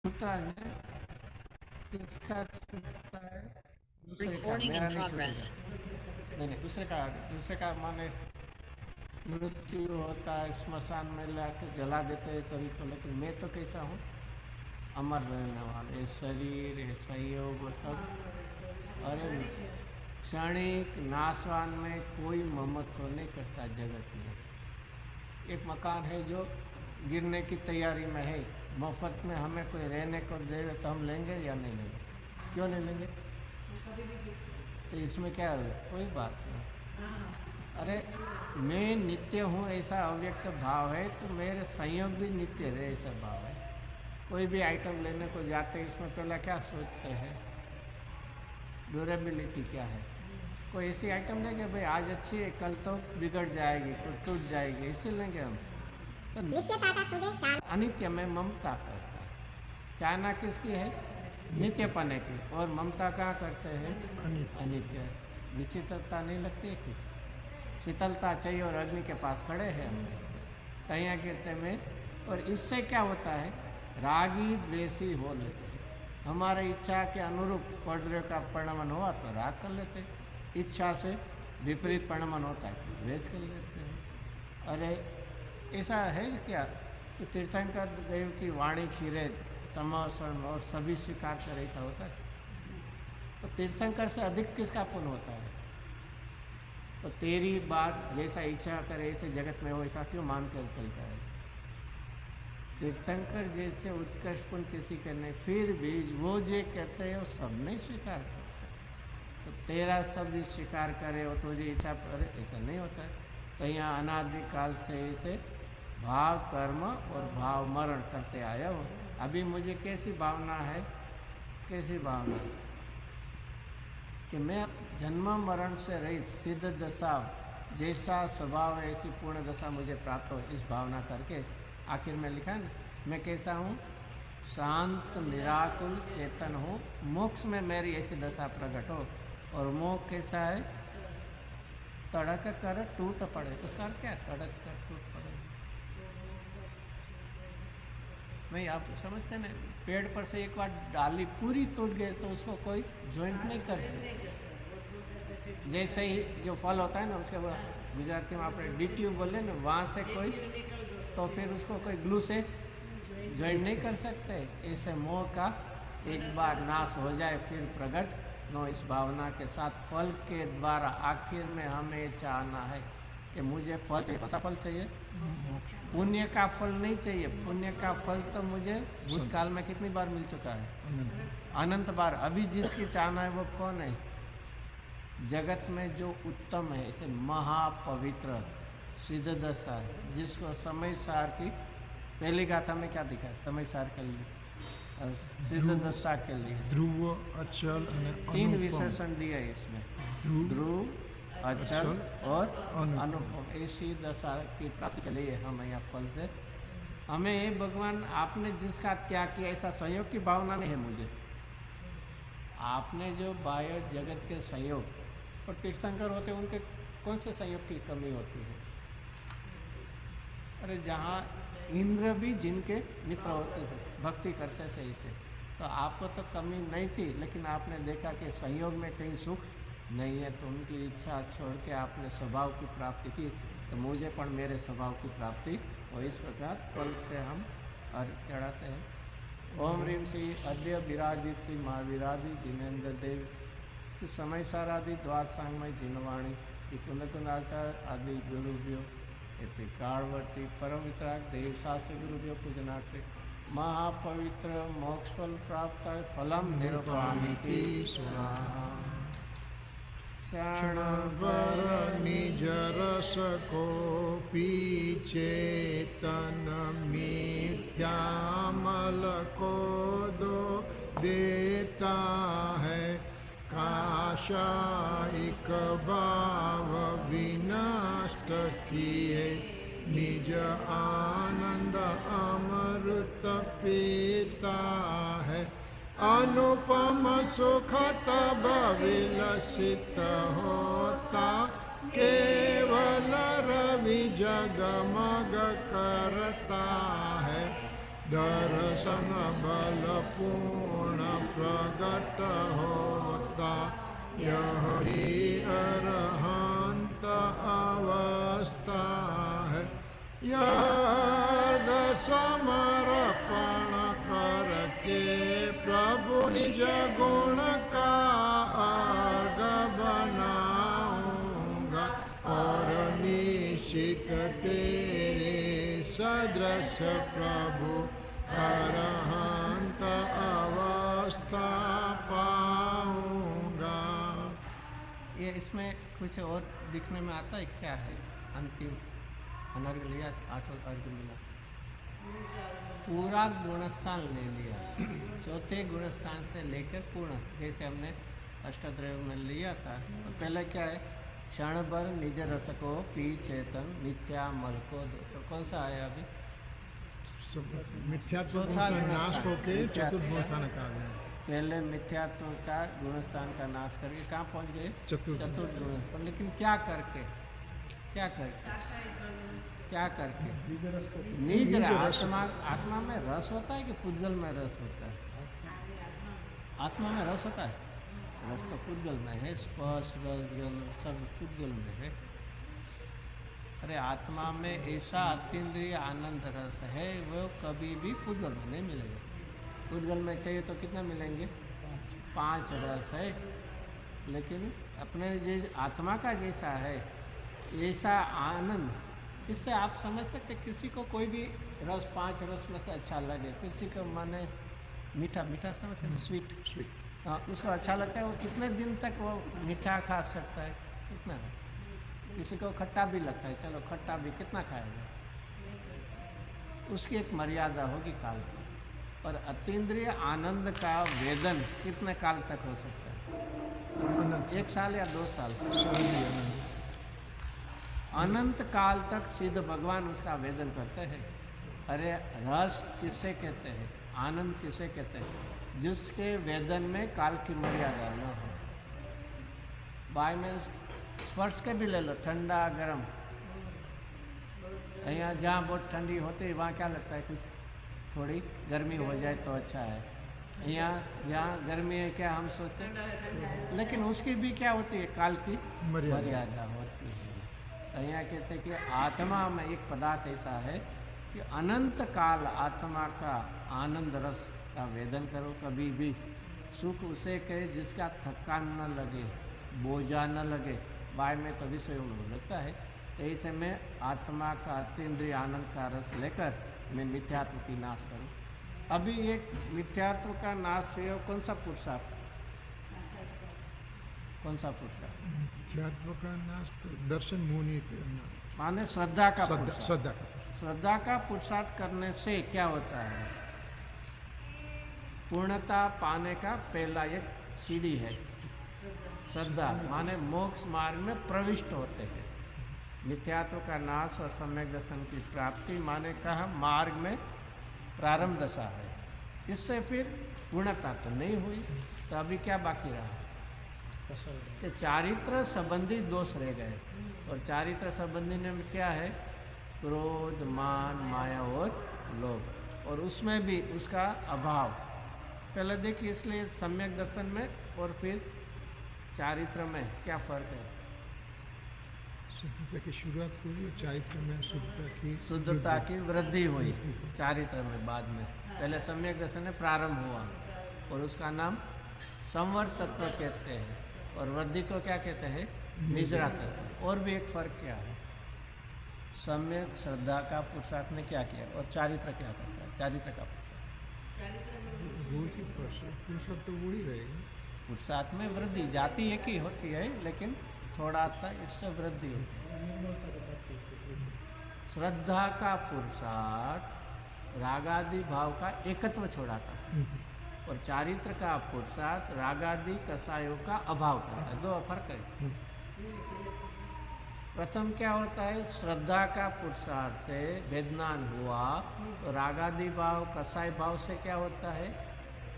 छूटा है, किसका छूटता है? दूसरे का, Recording मेरा in नहीं progress. छूटेगा। नहीं नहीं, दूसरे का माने मृत्यु होता है, स्मशान में लाके जला देते हैं शरीर को, लेकिन मैं तो कैसा हूँ, अमर रहने वाला। ये शरीर, ये संयोग, वो सब अरे क्षणिक नाशवान में कोई ममत्व नहीं करता जगत में। एक मकान है जो गिरने की तैयारी में है, मुफ्त में हमें कोई रहने को दे तो हम लेंगे या नहीं लेंगे? क्यों नहीं लेंगे? तो इसमें क्या है? कोई बात नहीं। अरे मैं नित्य हूँ ऐसा अव्यक्त भाव है, तो मेरे संयोग भी नित्य रहे ऐसा भाव है। कोई भी आइटम लेने को जाते हैं, इसमें पहला क्या सोचते हैं? ड्यूरेबिलिटी क्या है? कोई ऐसी आइटम लेंगे भाई आज अच्छी है, कल तो बिगड़ जाएगी, तो टूट जाएगी, इसे लेंगे हम। तो नित्यता का तुझे अनित्य में ममता करता है। चाहना किसकी है? नित्यपने की। और ममता कहाँ करते हैं? अनित्य। विचित्रता नहीं लगती है कुछ? शीतलता चाहिए और अग्नि के पास खड़े हैं हम तैया कहते में। और इससे क्या होता है? रागी द्वेषी हो लेते हैं। हमारे इच्छा के अनुरूप पौधों का परिणमन हुआ तो राग कर लेते हैं, इच्छा से विपरीत परिणमन होता है तो द्वेष कर लेते हैं। अरे ऐसा है क्या कि तीर्थंकर देव की वाणी खीरे समर्षण और सभी स्वीकार कर, ऐसा होता है? तो तीर्थंकर से अधिक किसका पुण्य होता है? तो तेरी बात जैसा इच्छा करे ऐसे जगत में हो, ऐसा क्यों मान कर चलता है? तीर्थंकर जैसे उत्कर्ष पुण्य किसी का नहीं, फिर भी वो जो कहते हैं वो सब नहीं स्वीकार करते। तो तेरा सब स्वीकार करे और तुझे इच्छा करे, ऐसा नहीं होता है। तो यहाँ अनादिकाल से ऐसे भाव कर्म और भाव मरण करते आया हो। अभी मुझे कैसी भावना है? कैसी भावना कि मैं जन्म मरण से रहित सिद्ध दशा, जैसा स्वभाव है ऐसी पूर्ण दशा मुझे प्राप्त हो, इस भावना करके आखिर में लिखा है ना, मैं कैसा हूँ? शांत निराकुल चेतन हूँ, मोक्ष में मेरी ऐसी दशा प्रकट हो। और मोक्ष कैसा है? तड़क कर टूट पड़े। उसका अर्थ क्या है? तड़क कर टूट पड़े। नहीं, आप समझते ना, पेड़ पर से एक बार डाली पूरी टूट गई तो उसको कोई ज्वाइंट नहीं कर सकते। जैसे ही जो फल होता है ना, उसके गुजराती में आप डीट्यू बोले ना, वहाँ से कोई तो फिर उसको कोई ग्लू से ज्वाइंट नहीं कर सकते। ऐसे मोह का एक बार नाश हो जाए फिर प्रकट नो, इस भावना के साथ फल के द्वारा आखिर में हमें चाहना है कि मुझे फल चाहिए। कौन सा फल चाहिए? पुण्य का फल नहीं चाहिए। पुण्य का फल तो मुझे भूतकाल में कितनी बार मिल चुका है? अनंत बार। अभी जिसकी चाहना है वो कौन है? जगत में जो उत्तम है, इसे महापवित्र सिद्ध दशा, जिसको समय सार की पहली गाथा में क्या दिखा है? समय सार के लिए, सिद्ध दशा के लिए ध्रुव, अचल, तीन विशेषण दिए है इसमें, ध्रुव, अचल और अनुपम। ऐसी दशा की प्राप्ति के लिए हम यहाँ फल से हमें भगवान आपने जिसका त्याग किया, ऐसा संयोग की भावना नहीं है मुझे। आपने जो बाह्य जगत के संयोग, और तीर्थंकर होते उनके कौन से संयोग की कमी होती है? अरे जहाँ इंद्र भी जिनके मित्र होते थे, भक्ति करते थे इसे, तो आपको तो कमी नहीं थी, लेकिन आपने देखा कि संयोग में कहीं सुख नहीं है, तो उनकी इच्छा छोड़ के आपने स्वभाव की प्राप्ति की, तो मुझे पण मेरे स्वभाव की प्राप्ति। और इस प्रकार फल से हम अर्घ चढ़ाते हैं। ओम ह्रीम श्री अद्य विराजित श्री महावीरादि जिनेन्द्र देव श्री समय सारादि द्वादशांगमय जिनवाणी श्री कुंद कुंदाचार्य आदि गुरुभ्यो इति कालवर्ती परम वितराग देव शास्त्र गुरुभ्यो पूजनार्थे महापवित्र मोक्ष फल प्राप्त फलम निरुपमीति स्वाहा। क्षणभर निज रस को चेतन मिथ्यामल को दो देता है, काशायिक भाव विनष्ट किए, निज आनंद अमृत पीता है। अनुपम सुख तब विलसित होता, केवल रवि जगमग करता है। दर्शन बल पूर्ण प्रगट होता, यही अरहंत अवस्था है। यर्ग समर्पण करके प्रभु निज गुण का अर्घ बनाऊंगा, और निश्चित तेरे सदृश प्रभु अरहंत अवस्था पाऊंगा। ये इसमें कुछ और दिखने में आता है क्या है? अंतिम अनर्घ लिया, आठों अर्घ मिला, पूरा गुणस्थान ले लिया। चौथे गुणस्थान से लेकर पूर्ण, जैसे हमने अष्टद्रव्य में लिया था। तो पहले क्या है? क्षण भर निज रस को पी चेतन, मिथ्या मल को दो। तो कौन सा आया अभी? मिथ्यात्व गुण से नाश होके चतुर्थ गुणस्थान का आ गया। पहले मिथ्यात्व का गुणस्थान का नाश करके कहाँ पहुँच गए? चतुर्थ गुण। लेकिन क्या करके? क्या करके? क्या करके? निज रस। आत्मा में रस होता है कि पुद्गल में रस होता है? आत्मा में रस होता है। रस तो पुद्गल में है, स्पर्श रस गंध सब पुद्गल में है। अरे आत्मा में ऐसा अतीन्द्रिय आनंद रस है, वो कभी भी पुद्गल में नहीं मिलेगा। पुद्गल में चाहिए तो कितना मिलेंगे? 5 रस है। लेकिन अपने जो आत्मा का जैसा है, ऐसा आनंद, इससे आप समझ सकते किसी को कोई भी रस 5 रस में से अच्छा लगे। किसी को माने मीठा मीठा समझते हैं, स्वीट स्वीट, हाँ उसको अच्छा लगता है। वो कितने दिन तक वो मीठा खा सकता है? कितना? किसी को खट्टा भी लगता है, चलो खट्टा भी कितना खाएगा? उसकी एक मर्यादा होगी काल की। और अतीन्द्रिय आनंद का वेदन कितने काल तक हो सकता है? 1 साल या 2 साल? अनंत काल तक सिद्ध भगवान उसका वेदन करते हैं। अरे रस किसे कहते हैं? आनंद किसे कहते हैं? जिसके वेदन में काल की मर्यादा न हो। बाय में स्पर्श के भी ले लो, ठंडा गर्म। यहाँ जहाँ बहुत ठंडी होती है वहाँ क्या लगता है? कुछ थोड़ी गर्मी हो जाए तो अच्छा है। यहाँ जहाँ गर्मी है क्या हम सोचते हैं? लेकिन उसकी भी क्या होती है? काल की मर्यादा होती है। यहाँ कहते हैं कि आत्मा में एक पदार्थ ऐसा है कि अनंत काल आत्मा का आनंद रस का वेदन करो। कभी भी सुख उसे कहे जिसका थकान न लगे, बोझा न लगे। बाय में तो विषय में लगता है। ऐसे में आत्मा का अतीन्द्रिय आनंद का रस लेकर मैं मिथ्यात्व की नाश करूं। अभी एक मिथ्यात्व का नाश है, कौन सा पुरुषार्थ? कौन सा पुरुषार्थ? मिथ्यात्व का नाश तो दर्शन मुनि करना, माने श्रद्धा का श्रद्धा का। श्रद्धा का पुरुषार्थ करने से क्या होता है? पूर्णता पाने का पहला एक सीढ़ी है श्रद्धा, माने मोक्ष मार्ग में प्रविष्ट होते हैं। मिथ्यात्व का नाश और सम्यक दर्शन की प्राप्ति माने कहा मार्ग में प्रारंभ दशा है। इससे फिर पूर्णता तो नहीं हुई, तो अभी क्या बाकी रहा? कि चारित्र संबंधी दोष रह गए। और चारित्र संबंधी में क्या है? क्रोध, मान, माया और लोभ। और उसमें भी उसका अभाव पहले देखिए। इसलिए सम्यक दर्शन में और फिर चारित्र में क्या फर्क है? शुद्धता की शुरुआत हुई, चारित्र में शुद्धता की वृद्धि हुई चारित्र में। बाद में पहले सम्यक दर्शन में प्रारंभ हुआ और उसका नाम संवर तत्व कहते हैं। और वृद्धि को क्या कहते हैं? निजरा तत्व। और भी एक फर्क क्या है? सम्यक श्रद्धा का पुरुषार्थ ने क्या किया और चारित्र क्या करता है? चारित्र का पुरुषार्थ तो वो ही रहेगा। पुरुषार्थ में वृद्धि, जाति एक ही होती है लेकिन थोड़ा आता, इससे वृद्धि होती है। श्रद्धा का पुरुषार्थ रागादि भाव का एकत्व छोड़ाता है और चारित्र का पुरुषार्थ रागादि कसायों का अभाव करता है। दो फर्क है। प्रथम क्या होता है? श्रद्धा का पुरुषार्थ से वेदनान हुआ तो रागादि भाव कसाय भाव से क्या होता है?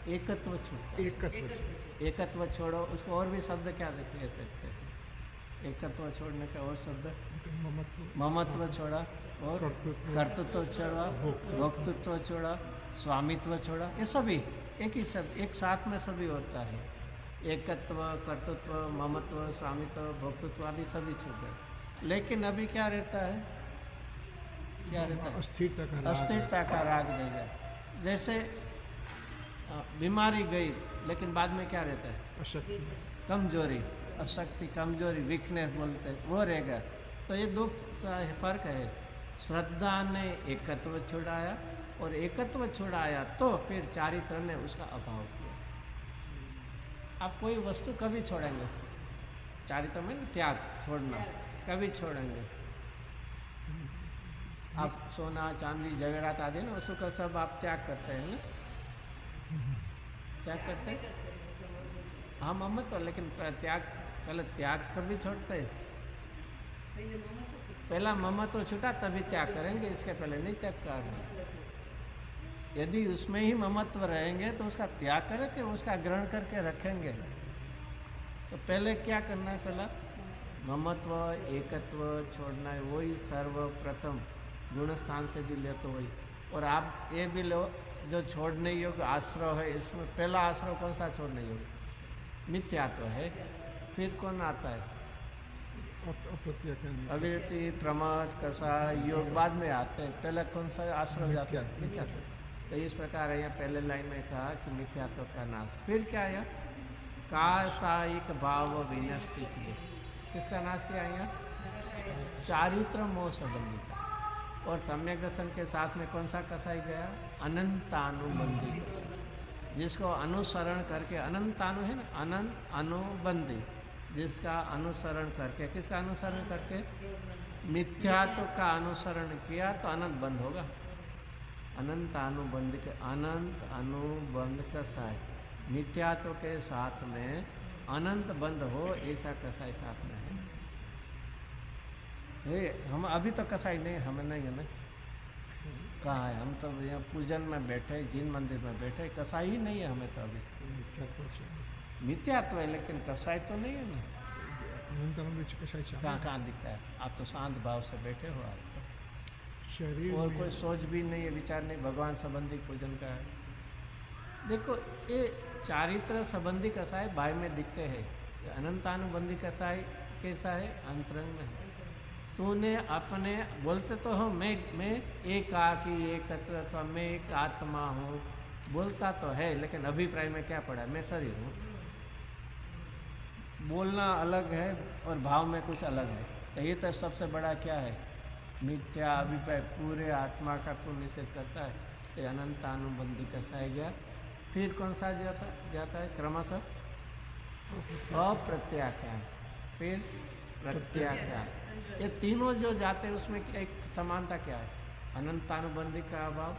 एकत्व छोड़ो। एकत्व छोड़ो। उसको और भी शब्द क्या ले सकते हैं? एकत्व छोड़ने का और शब्द ममत्व छोड़ा और कर्तृत्व छोड़ा, भोक्तृत्व छोड़ा स्वामित्व छोड़ा, ये सभी एक ही सब एक साथ में सभी होता है। एकत्व, कर्तृत्व, ममत्व, स्वामित्व, भोक्तृत्व आदि सभी छूट गए। लेकिन अभी क्या रहता है, क्या रहता है? अस्थिरता का राग। अस्थिरता का राग रह गया। जैसे बीमारी गई लेकिन बाद में क्या रहता है? अशक्ति। कमजोरी, अशक्ति, कमजोरी, वीकनेस बोलते हैं, वो रहेगा। तो ये दो फर्क है। श्रद्धा ने एकत्व छुड़ाया और एकत्व छुड़ाया तो फिर चारित्र ने उसका अभाव किया। आप कोई वस्तु कभी छोड़ेंगे? चारित्र में त्याग, छोड़ना, कभी छोड़ेंगे? आप सोना, चांदी, जवेरात आदि ना उसको सब आप त्याग करते हैं ना, त्याग करते हैं। हाँ मम्मत तो, लेकिन त्याग, पहले त्याग कभी छोड़ते हैं? पहला ममत्व तो छूटा तभी त्याग करेंगे, इसके पहले नहीं त्याग करेंगे। यदि उसमें ही ममत्व रहेंगे तो उसका त्याग करके उसका ग्रहण करके रखेंगे। तो पहले क्या करना है? पहला ममत्व, एकत्व छोड़ना है। वही सर्वप्रथम गुण स्थान से भी ले तो वही। और आप ये भी लो, जो छोड़ने योग्य आश्रय है, इसमें पहला आश्रय कौन सा छोड़ने योग्य? मिथ्यात्व है। फिर कौन आता है? अविरति, प्रमाद, कषाय, योग बाद में आते हैं। पहले कौन सा आश्रय जाता है? मिथ्यात्व। तो इस प्रकार यहाँ पहले लाइन में कहा कि मिथ्यात्व का नाश। फिर क्या आया? कासायिक भाव विनष्टि किए। किसका नाश किया यहाँ? चारित्र मोह संबंधी का। और सम्यक दर्शन के साथ में कौन सा कसाई गया? अनंतानुबंधी कसाई, जिसको अनुसरण करके, अनंतानु है ना, अनंत अनुबंधी, जिसका अनुसरण करके, किसका अनुसरण करके? मिथ्यात्व का अनुसरण किया तो अनंत बंध होगा। अनंत अनुबंध के, अनंत अनुबंध कसाय, मिथ्यात्व के साथ में अनंत बंध हो, ऐसा कसाई साथ में है। हम अभी तो कसाई नहीं, हमें नहीं है ना, कहाँ है? हम तो यहाँ पूजन में बैठे, जिन मंदिर में बैठे, कसाई ही नहीं है हमें तो अभी। मिथ्यात्व है लेकिन कसाई तो नहीं है ना। कहाँ कहाँ दिखता है? आप तो शांत भाव से बैठे हो, आप तो शरीर और कोई सोच भी नहीं है, विचार नहीं, भगवान संबंधी पूजन का है। देखो ये चारित्र संबंधी कसाई बाहर में दिखते हैं, अनंतानुबंधी कसाई कैसा है? अंतरंग में है। तूने अपने, बोलते तो हो मैं एकाकी, एकत्र, अथवा मैं एक आत्मा हूँ, बोलता तो है, लेकिन अभिप्राय में क्या पड़ा? मैं शरीर हूँ। बोलना अलग है और भाव में कुछ अलग है। तो ये तो सबसे बड़ा क्या है? मिथ्या अभिप्राय, पूरे आत्मा का तो निषेध करता है। तो अनंतानुबंधी कसाई गया। फिर कौन सा जाता है? क्रमशः अप्रत्याख्यान, फिर प्रत्याख्यान। ये तीनों जो जाते हैं उसमें एक समानता क्या है? अनंतानुबंधी का अभाव,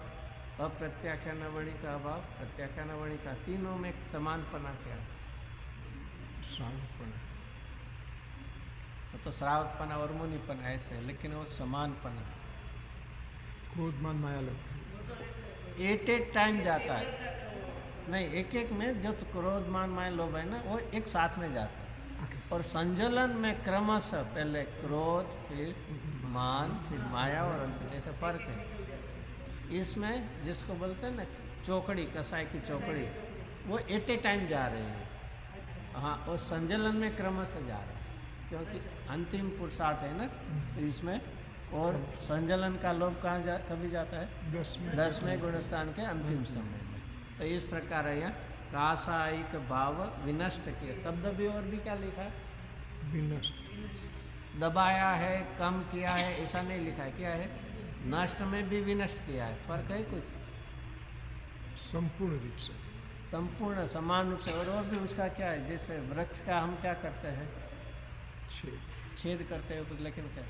अप्रत्याख्यानावणी का अभाव, प्रत्याख्यानावणी का, तीनों में समानपना क्या है? श्रावकपना। तो श्रावकपना और मुनिपना ऐसे, लेकिन वो समानपना। क्रोधमान माया लोग एट ए टाइम जाता है, नहीं एक एक में। जो तो क्रोधमान माया लोभ है ना, वो एक साथ में जाता है। और संजलन में क्रमशः पहले क्रोध, फिर मान, फिर माया और अंत, ऐसा फर्क है इसमें। जिसको बोलते हैं ना चौकड़ी, कसाई की चौकड़ी, वो एट ए टाइम जा रहे हैं। हाँ, और संजलन में क्रमशः जा रहे हैं, क्योंकि अंतिम पुरुषार्थ है ना। तो इसमें और संजलन का लोभ कहाँ कभी जाता है? 10वें गुणस्थान के अंतिम समय में। तो इस प्रकार है यहाँ कासायिक भाव विनष्ट किए। शब्द भी और भी क्या लिखा है? विनष्ट। दबाया है, कम किया है, ऐसा नहीं लिखा है। क्या है? नष्ट में भी विनष्ट किया है। फर्क है कुछ? संपूर्ण रूप से, संपूर्ण समान रूप से। और भी उसका क्या है? जैसे वृक्ष का हम क्या करते हैं? छेद करते हैं, तो लेकिन क्या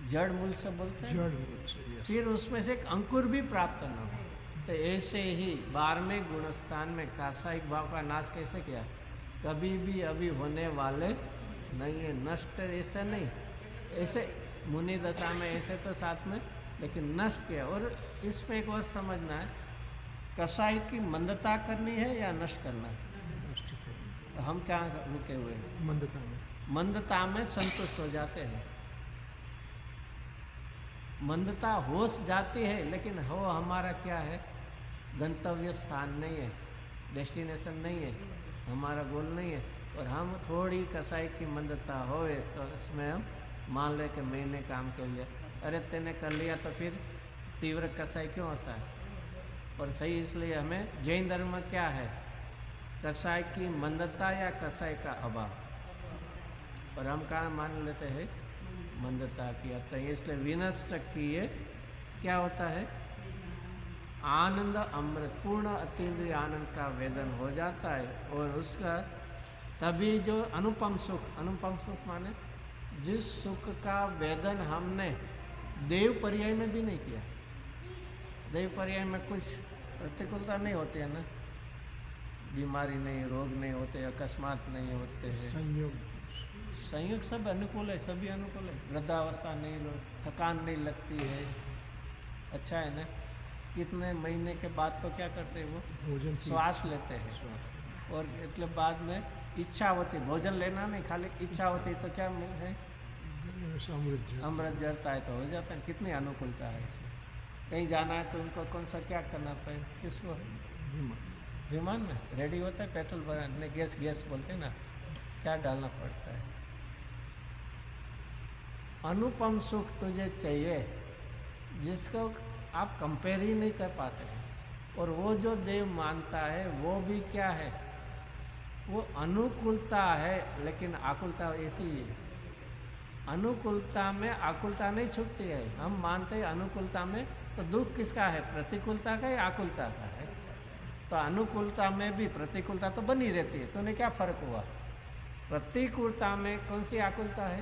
जड़ मूल से बोलते हैं, जड़ मूल से। फिर उसमें से एक अंकुर भी प्राप्त करना हो। तो ऐसे ही 12वें गुणस्थान में कासायिक भाव का नाश कैसे किया? कभी भी अभी होने वाले नहीं है, नष्ट ऐसे नहीं, ऐसे मुनि दशा में ऐसे तो साथ में, लेकिन नष्ट किया। और इसमें एक और समझना है, कसाई की मंदता करनी है या नष्ट करना है? तो हम क्या रुके हुए हैं? मंदता में। मंदता में संतुष्ट हो जाते हैं। मंदता होश जाती है, लेकिन हो हमारा क्या है? गंतव्य स्थान नहीं है, डेस्टिनेशन नहीं है, हमारा गोल नहीं है, और हम थोड़ी कसाई की मंदता होए तो इसमें हम मान ले कि मैंने काम कर लिया। अरे तेने कर लिया तो फिर तीव्र कसाई क्यों होता है? और सही इसलिए हमें जैन धर्म में क्या है, कसाई की मंदता या कसाई का अभाव, और हम कहाँ मान लेते हैं मंदता की अतः, इसलिए विनष्ट की ये क्या होता है, आनंद अमृत पूर्ण अतीन्द्रिय आनंद का वेदन हो जाता है। और उसका तभी जो अनुपम सुख माने जिस सुख का वेदन हमने देव पर्याय में भी नहीं किया। देव पर्याय में कुछ प्रतिकूलता नहीं होती है ना, बीमारी नहीं, रोग नहीं होते, अकस्मात नहीं होते हैं, संयोग सब अनुकूल है, सभी अनुकूल है, वृद्धावस्था नहीं, थकान नहीं लगती है, अच्छा है ना। कितने महीने के बाद तो क्या करते हैं वो भोजन श्वास लेते हैं, और मतलब बाद में इच्छा होती, भोजन लेना नहीं, खाली इच्छा होती तो क्या है, अमृत जड़ता है तो हो जाता है। कितनी अनुकूलता है इसमें। कहीं जाना है तो उनको कौन सा क्या करना पड़े, किसको, विमान में रेडी होता है, पेट्रोल भराने, गैस बोलते हैं ना, क्या डालना पड़ता है। अनुपम सुख तुझे चाहिए जिसको आप कंपेयर ही नहीं कर पाते हैं। और वो जो देव मानता है वो भी क्या है, वो अनुकूलता है, लेकिन आकुलता ऐसी ही है। अनुकूलता में आकुलता नहीं छूटती है। हम मानते हैं अनुकूलता में तो दुख किसका है, प्रतिकूलता का या आकुलता का है। तो अनुकूलता में भी प्रतिकूलता तो बनी रहती है, तो उन्हें क्या फर्क हुआ। प्रतिकूलता में कौन सी आकुलता है,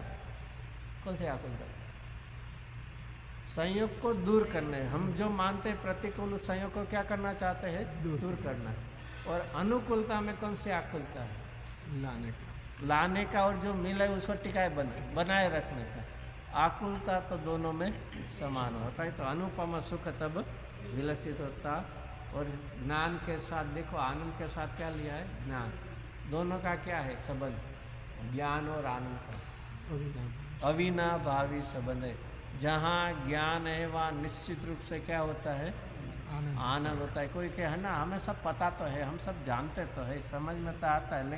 कौन सी आकुलता, संयोग को दूर करने। हम जो मानते हैं प्रतिकूल संयोग को क्या करना चाहते हैं, दूर करना। और अनुकूलता में कौन सी आकुलता है, लाने का, और जो मिला है उसको टिकाए बनाए रखने का। आकुलता तो दोनों में समान होता है। तो अनुपम सुख तब विलसित होता। और ज्ञान के साथ देखो, आनंद के साथ क्या लिया है, ज्ञान, दोनों का क्या है संबंध, ज्ञान और आनंद का अविनाभावी संबंध है। जहाँ ज्ञान है वहाँ निश्चित रूप से क्या होता है, आनंद होता है। कोई कहे ना हमें सब पता तो है, हम सब जानते तो है, समझ में तो आता है,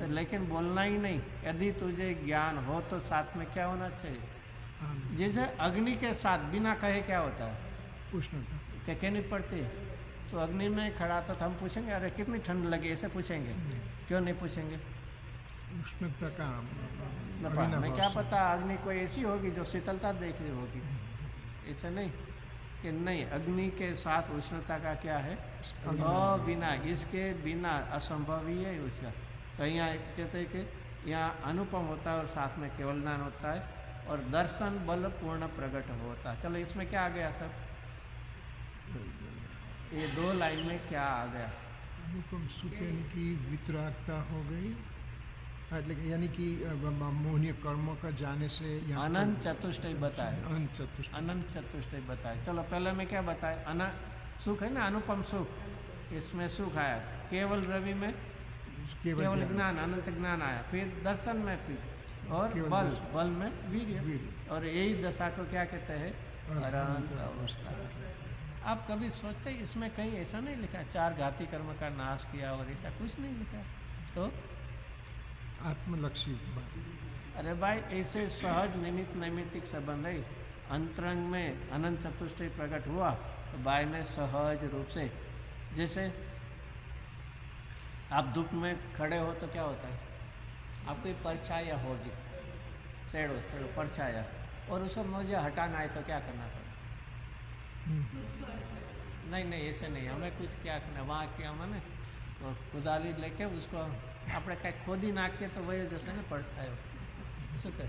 लेकिन बोलना ही नहीं। यदि तुझे ज्ञान हो तो साथ में क्या होना चाहिए। जैसे अग्नि के साथ बिना कहे क्या होता है, उष्णता क्या नहीं पड़ती। तो अग्नि में खड़ा था तो हम पूछेंगे अरे कितनी ठंड लगी, ऐसे पूछेंगे, क्यों नहीं पूछेंगे। उष्णता का हमें क्या पता, अग्नि कोई ऐसी होगी जो शीतलता देख रही होगी, ऐसे नहीं कि नहीं। अग्नि के साथ उष्णता का क्या है, बिना, इसके बिना असंभव ही है उसका। तो यहाँ कहते हैं कि यहाँ अनुपम होता है और साथ में केवल ज्ञान होता है और दर्शन बल पूर्ण प्रकट होता है। चलो इसमें क्या आ गया सब, ये 2 लाइन में क्या आ गया। अनुपम सुख यानी कि वितरागता हो गई, यानी कि मोहनीय कर्मों का जाने से अनंत चतुष्टय बताए, अनंत चतुष्टय बताए। चलो पहले में क्या बताए, सुख है ना, अनुपम सुख, इसमें सुख आया। केवल रवि में केवल ज्ञान, अनंत ज्ञान आया। फिर दर्शन में फिर, और बल में वीर्य। और यही दशा को क्या कहते हैं, अनंत अवस्था। आप कभी सोचते इसमें कहीं ऐसा नहीं लिखा 4 घाती कर्म का नाश किया, और ऐसा कुछ नहीं लिखा। तो आत्मलक्षी बात। अरे भाई ऐसे सहज निमित्त नैमित्तिक संबंध है। अंतरंग में अनंत चतुष्टय प्रकट हुआ तो बाय ने सहज रूप से, जैसे आप धूप में खड़े हो तो क्या होता है, आपकी परछाया होगी, शेडो परछाया, और उसको मुझे हटाना है तो क्या करना पड़ेगा। नहीं ऐसे नहीं, हमें कुछ क्या करना, वहाँ क्या मैंने तो कुदाली लेके उसको આપણે કાંઈ ખોદી નાખીએ तो वही जैसे ना પડછાયો શું કરે।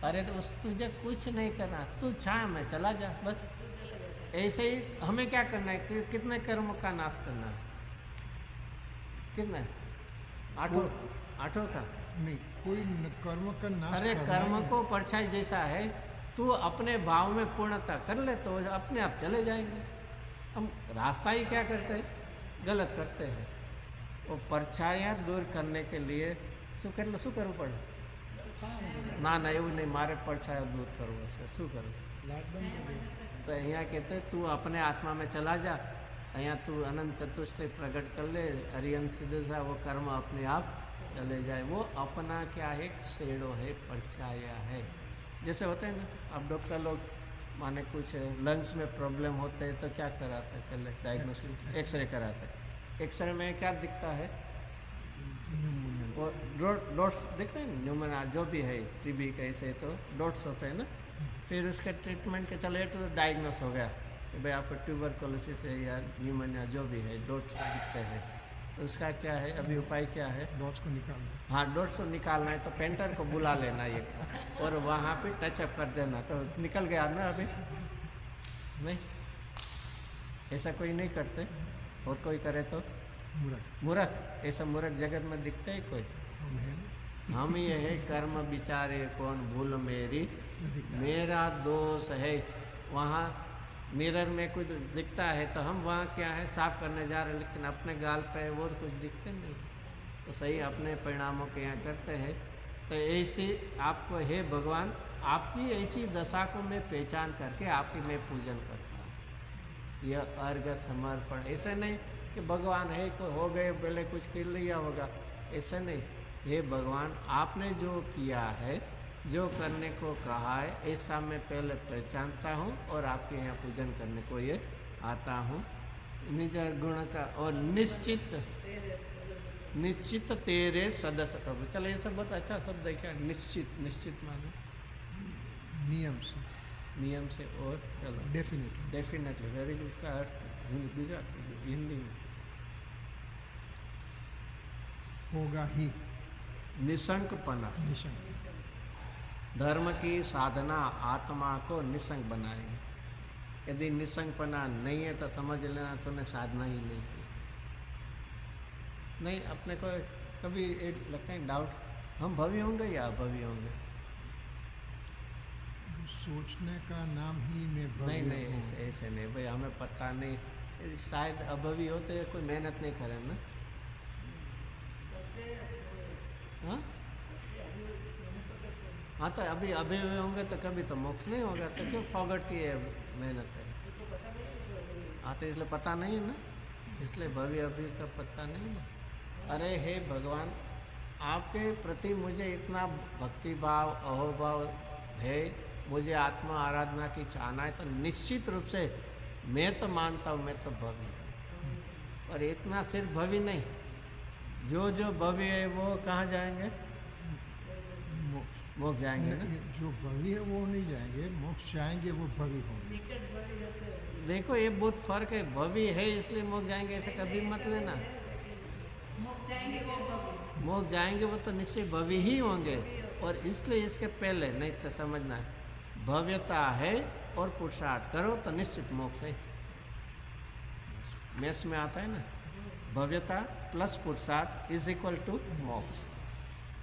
अरे तो उस तुझे कुछ नहीं करना, तू छाया में चला जा बस। ऐसे ही हमें क्या करना है, कितने कर्मों का नाश करना है, कितने, 8 का नहीं, कोई कर्म का नाश। अरे कर्म को परछाई जैसा है, तू अपने भाव में पूर्णता कर ले तो अपने आप चले जाएंगे। हम रास्ता ही क्या करते हैं, गलत करते हैं। वो परछाइयाँ दूर करने के लिए શું કરવું પડે, ના એવું નહીં, મારે પડછાયા દૂર કરવો છે, શું કરવું, तो અહીંયા कहते तू अपने आत्मा में चला जा, અહીંયા तू अनंत चतुष्टय प्रकट कर ले, अरियन सिद्धसा वो कर्म अपने आप चले जाए। वो अपना क्या है, शेडो है, परछाया है। जैसे होते हैं ना, अब डॉक्टर लोग माने कुछ लंग्स में प्रॉब्लम होते हैं तो क्या कराते हैं, पहले डायग्नोसिस एक्सरे कराते हैं। एक्सरे में क्या दिखता है, वो डॉट्स दिखते हैं, न्यूमोनिया जो भी है, टीबी कैसे तो डॉट्स होते हैं ना। फिर उसके ट्रीटमेंट के चले तो डायग्नोस हो गया कि भाई आपको ट्यूबरकुलोसिस है या न्यूमोनिया जो भी है, डॉट्स दिखते हैं। उसका क्या है अभी उपाय, क्या है, डॉट्स को निकालना। हाँ, डॉट्स को निकालना है तो पेंटर को बुला लेना ये, और वहाँ पे टचअप कर देना तो निकल गया ना। अभी नहीं, ऐसा कोई नहीं करते, और कोई करे तो मूर्ख। ऐसा मूर्ख जगत में दिखते है कोई? हम ये है कर्म बिचारे कौन भूल मेरी, मेरा दोष है। वहाँ मिरर में कुछ दिखता है तो हम वहाँ क्या है साफ करने जा रहे हैं, लेकिन अपने गाल पे वो कुछ दिखते नहीं, तो सही अपने परिणामों के यहाँ करते हैं। तो ऐसी आपको हे भगवान, आपकी ऐसी दशा को मैं पहचान करके आपकी मैं पूजन करता हूँ। यह अर्घ समर्पण, ऐसे नहीं कि भगवान है कोई हो गए पहले कुछ कर लिया होगा, ऐसे नहीं। हे भगवान, आपने जो किया है, जो करने को कहा है, ऐसा मैं पहले पहचानता हूँ और आपके यहाँ पूजन करने को ये आता हूँ। निज गुण का और निश्चित तेरे सदस्य प्रभु। चलो ये सब बहुत अच्छा शब्द है, क्या निश्चित, निश्चित मानो नियम से, और चलो डेफिनेटली वेरी गुड। इसका अर्थ गुजराती हिंदी में होगा ही, निशंकपना। धर्म की साधना आत्मा को निशंक बनाएगी। यदि निशंकपना नहीं है तो समझ लेना तूने साधना ही नहीं की। नहीं, अपने को कभी एक लगता है डाउट, हम भवी होंगे या अभवी होंगे? सोचने का नाम ही में भव्य नहीं, ऐसे नहीं भाई, हमें पता नहीं, शायद अभवी होते कोई मेहनत नहीं करे ना। हाँ, तो अभी हुए होंगे तो कभी तो मोक्ष नहीं होगा, तो क्यों फॉरगॉट की मेहनत करें? हाँ, तो इसलिए पता नहीं है ना, इसलिए भव्य अभी का पता नहीं ना। अरे हे भगवान, आपके प्रति मुझे इतना भक्ति भाव अहोभाव है, मुझे आत्मा आराधना की चाहना है, तो निश्चित रूप से मैं तो मानता हूँ मैं तो भव्य हूँ। और इतना सिर्फ भव्य नहीं, जो भव्य है वो कहाँ जाएंगे? मोक्ष जाएंगे ना। जो भव्य है वो नहीं जाएंगे, मोक्ष जाएंगे, वो भव्य होंगे। देखो ये बहुत फर्क है, भव्य है इसलिए मोक्ष जाएंगे ऐसा कभी मत लेना। मोक्ष जाएंगे वो तो निश्चय भव्य ही होंगे, और इसलिए इसके पहले नहीं तो समझना है, भव्यता है और पुरुषार्थ करो तो निश्चित मोक्ष है। मैथ्स में आता है ना, भव्यता प्लस पुरुषार्थ इज इक्वल टू मोक्ष।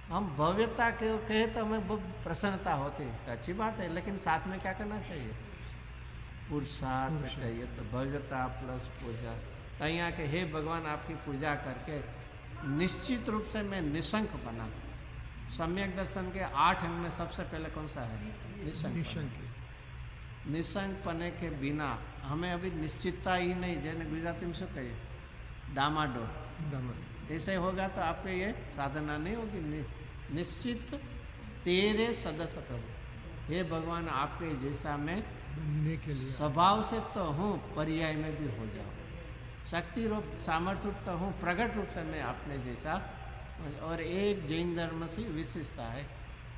हम भव्यता के कहे तो हमें बहुत प्रसन्नता होती है, तो अच्छी बात है, लेकिन साथ में क्या करना चाहिए? पुरुषार्थ चाहिए। तो भव्यता प्लस पूजा, तो यहाँ के हे भगवान आपकी पूजा करके निश्चित रूप से मैं निशंक बना। सम्यक दर्शन के 8 अंग में सबसे पहले कौन सा है? निशंक। निशंक पने के बिना हमें अभी निश्चितता ही नहीं, जैसे गुजराती में શું कहिए, डामाडोल। ऐसे होगा तो आपके ये साधना नहीं होगी। निश्चित तेरे सदस्य प्रभु, हे भगवान आपके जैसा मैं बनने के लिए स्वभाव से तो हूँ, पर्याय में भी हो जाऊँ, शक्ति रूप सामर्थ्य रूप तो हूँ, प्रकट रूप से मैं अपने जैसा। और एक जैन धर्म से विशेषता है,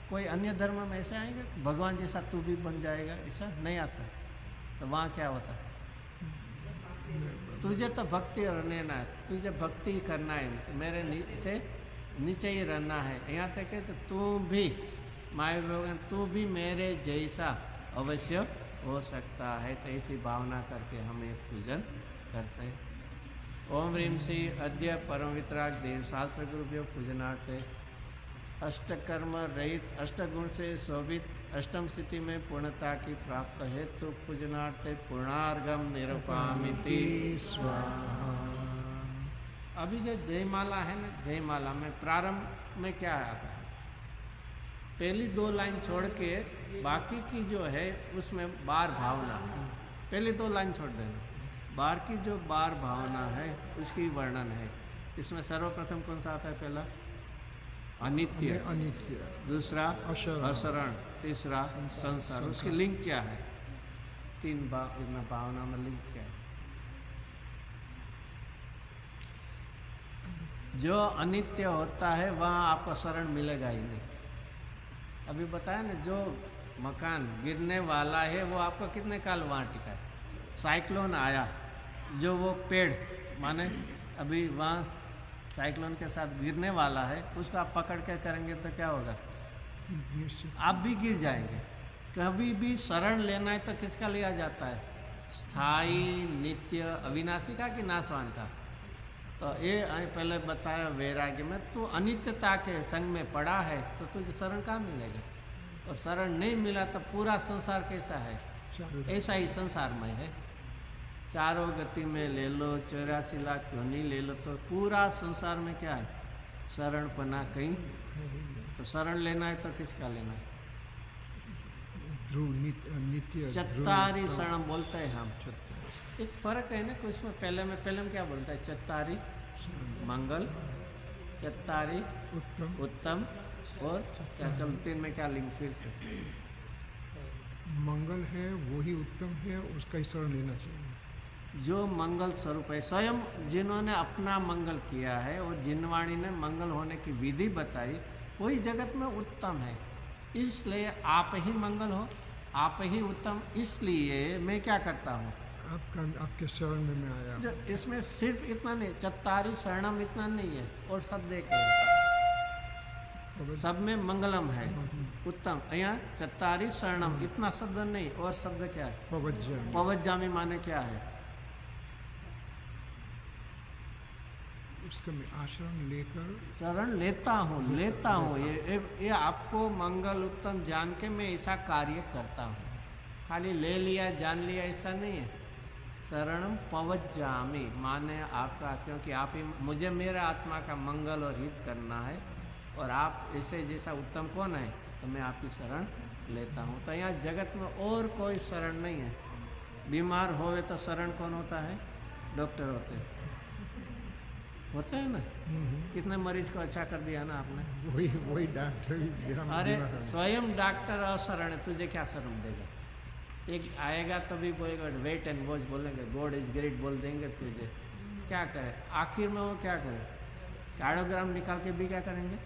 कोई अन्य धर्म में ऐसे आएगा भगवान जैसा तू भी बन जाएगा, ऐसा नहीं आता। तो वहाँ क्या होता है, तुझे तो भक्ति रहना है, तुझे भक्ति करना है, तो मेरे से नीचे ही रहना है। यहाँ तक है तो तू भी माय भगवान, तू भी मेरे जैसा अवश्य हो सकता है। तो ऐसी भावना करके हम ये पूजन करते हैं। ओम ह्रीम श्री अद्य परम वितराग देव शास्त्र गुरुभ्यो पूजनार्थे अष्टकर्म रहित अष्टगुण से शोभित अष्टम स्थिति में पूर्णता की प्राप्त हेतु पूजनार्थे पूर्णार्घम निरूपामिति स्वाहा। अभी जो जयमाला है ना, जयमाला में प्रारंभ में क्या आता है, पहली 2 लाइन छोड़ के बाकी की जो है उसमें 12 भावना, पहले 2 लाइन छोड़ देना। बार की जो बार भावना है उसकी वर्णन है। इसमें सर्वप्रथम कौन सा आता है? पहला अनित्य, अनित्य, दूसरा अशरण, असरण, तीसरा संसार। उसकी लिंक क्या है? 3 भावना में लिंक क्या है? जो अनित्य होता है वहाँ आपको शरण मिलेगा ही नहीं। अभी बताया ना, जो मकान गिरने वाला है वो आपको कितने काल वहाँ टिका है? साइक्लोन आया, जो वो पेड़ माने अभी वहाँ साइक्लोन के साथ गिरने वाला है, उसको आप पकड़ के करेंगे तो क्या होगा? आप भी गिर जाएंगे। कभी भी शरण लेना है तो किसका लिया जाता है? स्थायी, नित्य, अविनाशी का कि नाशवान का? तो ये पहले बताया वैराग्य में, तो अनित्यता के संग में पड़ा है तो तुझे शरण कहाँ मिलेगा? और शरण नहीं मिला तो पूरा संसार कैसा है? ऐसा ही संसारमय है। चारों गति में ले लो, 84 लाख योनि ले लो, तो पूरा संसार में क्या है? शरण पना कहीं। तो शरण लेना है तो किसका लेना है? ध्रुव, नित्य, चत्तारी शरण बोलते हैं हम। एक फर्क है ना कुछ में। पहले में क्या बोलता है? चत्तारी मंगल, चत्तारी उत्तम और क्या? चल 3 में क्या लिंक फिर से? मंगल है, वही उत्तम है, उसका ही शरण लेना चाहिए। जो मंगल स्वरूप है, स्वयं जिन्होंने अपना मंगल किया है और जिनवाणी ने मंगल होने की विधि बताई, वही जगत में उत्तम है। इसलिए आप ही मंगल हो, आप ही उत्तम। इसलिए मैं क्या करता हूँ? आपके शरण में मैं आया। इसमें सिर्फ इतना नहीं, चत्तारी शरणम इतना नहीं है, और सब देखे सब में मंगलम है, उत्तम। यहाँ चत्तारी शरणम इतना शब्द नहीं, और शब्द क्या है? पवज्जामि। पवज्जामि माने क्या है? उसका मैं आश्रम लेकर शरण लेता हूँ। ये आपको मंगल उत्तम जान के मैं ऐसा कार्य करता हूँ। खाली ले लिया, जान लिया, ऐसा नहीं है। शरणम पवज्जामि माने आपका, क्योंकि आप ही मुझे मेरा आत्मा का मंगल और हित करना है, और आप ऐसे जैसा उत्तम कौन है? तो मैं आपकी शरण लेता हूँ। तो यहाँ जगत में और कोई शरण नहीं है। बीमार होवे तो शरण कौन होता है? डॉक्टर होते हैं ना। कितने मरीज को अच्छा कर दिया ना आपने। वही डॉक्टर। अरे स्वयं डॉक्टर अशरण है, तुझे क्या शरण देगा? एक आएगा तभी बोलेगा वेट एंड वॉच, बोलेंगे गॉड इज ग्रेट बोल देंगे तुझे। क्या करे? आखिर में वो क्या करे? कार्डियोग्राम निकाल के भी क्या करेंगे?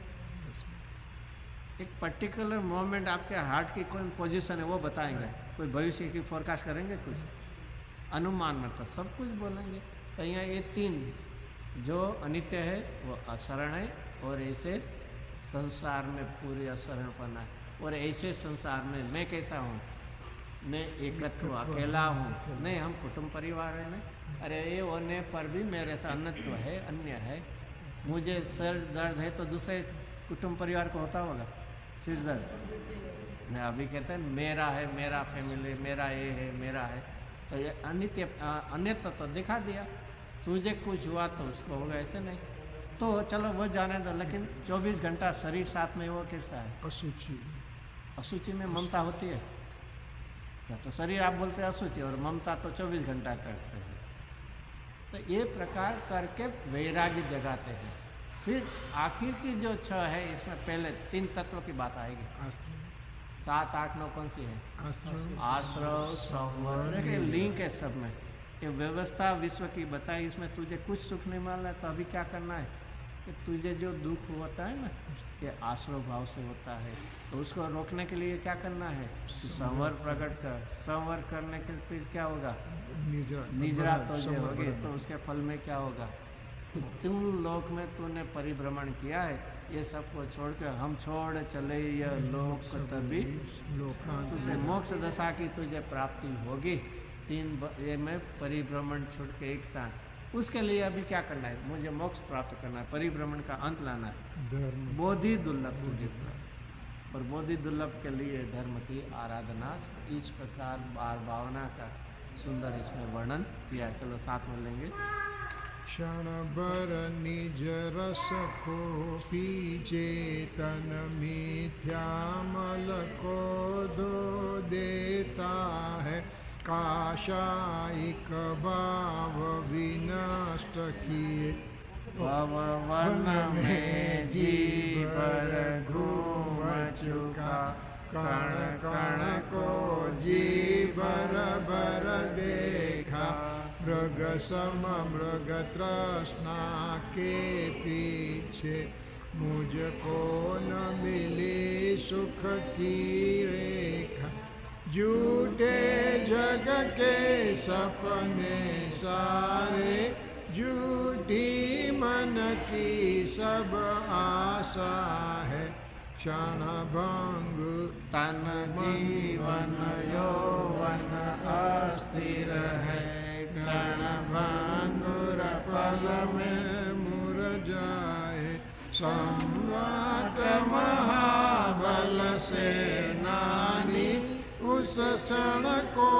एक पर्टिकुलर मोमेंट आपके हार्ट की कोई पोजीशन है वो बताएंगे। कोई भविष्य की फोरकास्ट करेंगे? कुछ अनुमान में तो सब कुछ बोलेंगे। तो यहाँ ये 3 जो अनित्य है वो अशरण है, और ऐसे संसार में पूरी अशरणपना है। और ऐसे संसार में मैं कैसा हूँ? मैं एकत्व, अकेला हूँ नहीं। हम कुटुंब परिवार है ना। अरे ये होने पर भी मेरे से अन्यत्व है, अन्य है। मुझे सर दर्द है तो दूसरे कुटुंब परिवार को होता होगा सिर दर्द। मैं अभी कहते हैं मेरा है, मेरा फैमिली, मेरा ये है, मेरा है। तो ये अनित्य, अन्यत्व तो दिखा दिया। तुझे कुछ हुआ तो उसको होगा, ऐसे नहीं। तो चलो वो जाने दो, लेकिन 24 घंटा शरीर साथ में वो कैसा है? अशुचि। अशुचि में ममता होती है? तो शरीर आप बोलते हैं अशुचि, और ममता तो 24 घंटा करते हैं। तो ये प्रकार करके वैराग्य जगाते हैं। फिर आखिर की जो 6 है, इसमें पहले 3 तत्व की बात आएगी। 7, 8, 9 कौन सी है? आश्रव, संवर। देखिए लिंक है सब में। ये व्यवस्था विश्व की बताई, इसमें तुझे कुछ सुख नहीं मिल रहा है तो अभी क्या करना है? कि तुझे जो दुख होता है ना, ये आश्रव भाव से होता है, तो उसको रोकने के लिए क्या करना है? संवर प्रकट कर। संवर करने के फिर क्या होगा? निजरा तो ये होगी, तो उसके फल में क्या होगा? तुम लोक में तूने परिभ्रमण किया है, ये सबको छोड़ के हम छोड़ चले यह लोक, तभी तुझे मोक्ष दशा की तुझे प्राप्ति होगी। 3 ये में परिभ्रमण छोड़ के एक स्थान। उसके लिए अभी क्या करना है? मुझे मोक्ष प्राप्त करना है, परिभ्रमण का अंत लाना है। बोधि दुर्लभ तुझे, और बोधि दुर्लभ के लिए धर्म की आराधना। इस प्रकार बार भावना का सुंदर इसमें वर्णन किया। चलो साथ में लेंगे। क्षण बर निज रस को पीछे तन मिथ्या मल को दो देता है। काशायिक भाव विनष्ट किए। भव वन में जी भर घूम चुका, कण कण को जी भर भर देखा। मृग सम मृग तृष्णा के पीछे, मुझको न मिली सुख की रेखा। झूठे जग के सपने सारे, झूठी मन की सब आशा है। क्षण भंग तन जीवन यौवन अस्थिर है, क्षण भंगुर पल में मुरझाए। सम्राट महाबल सेनानी, उस क्षण को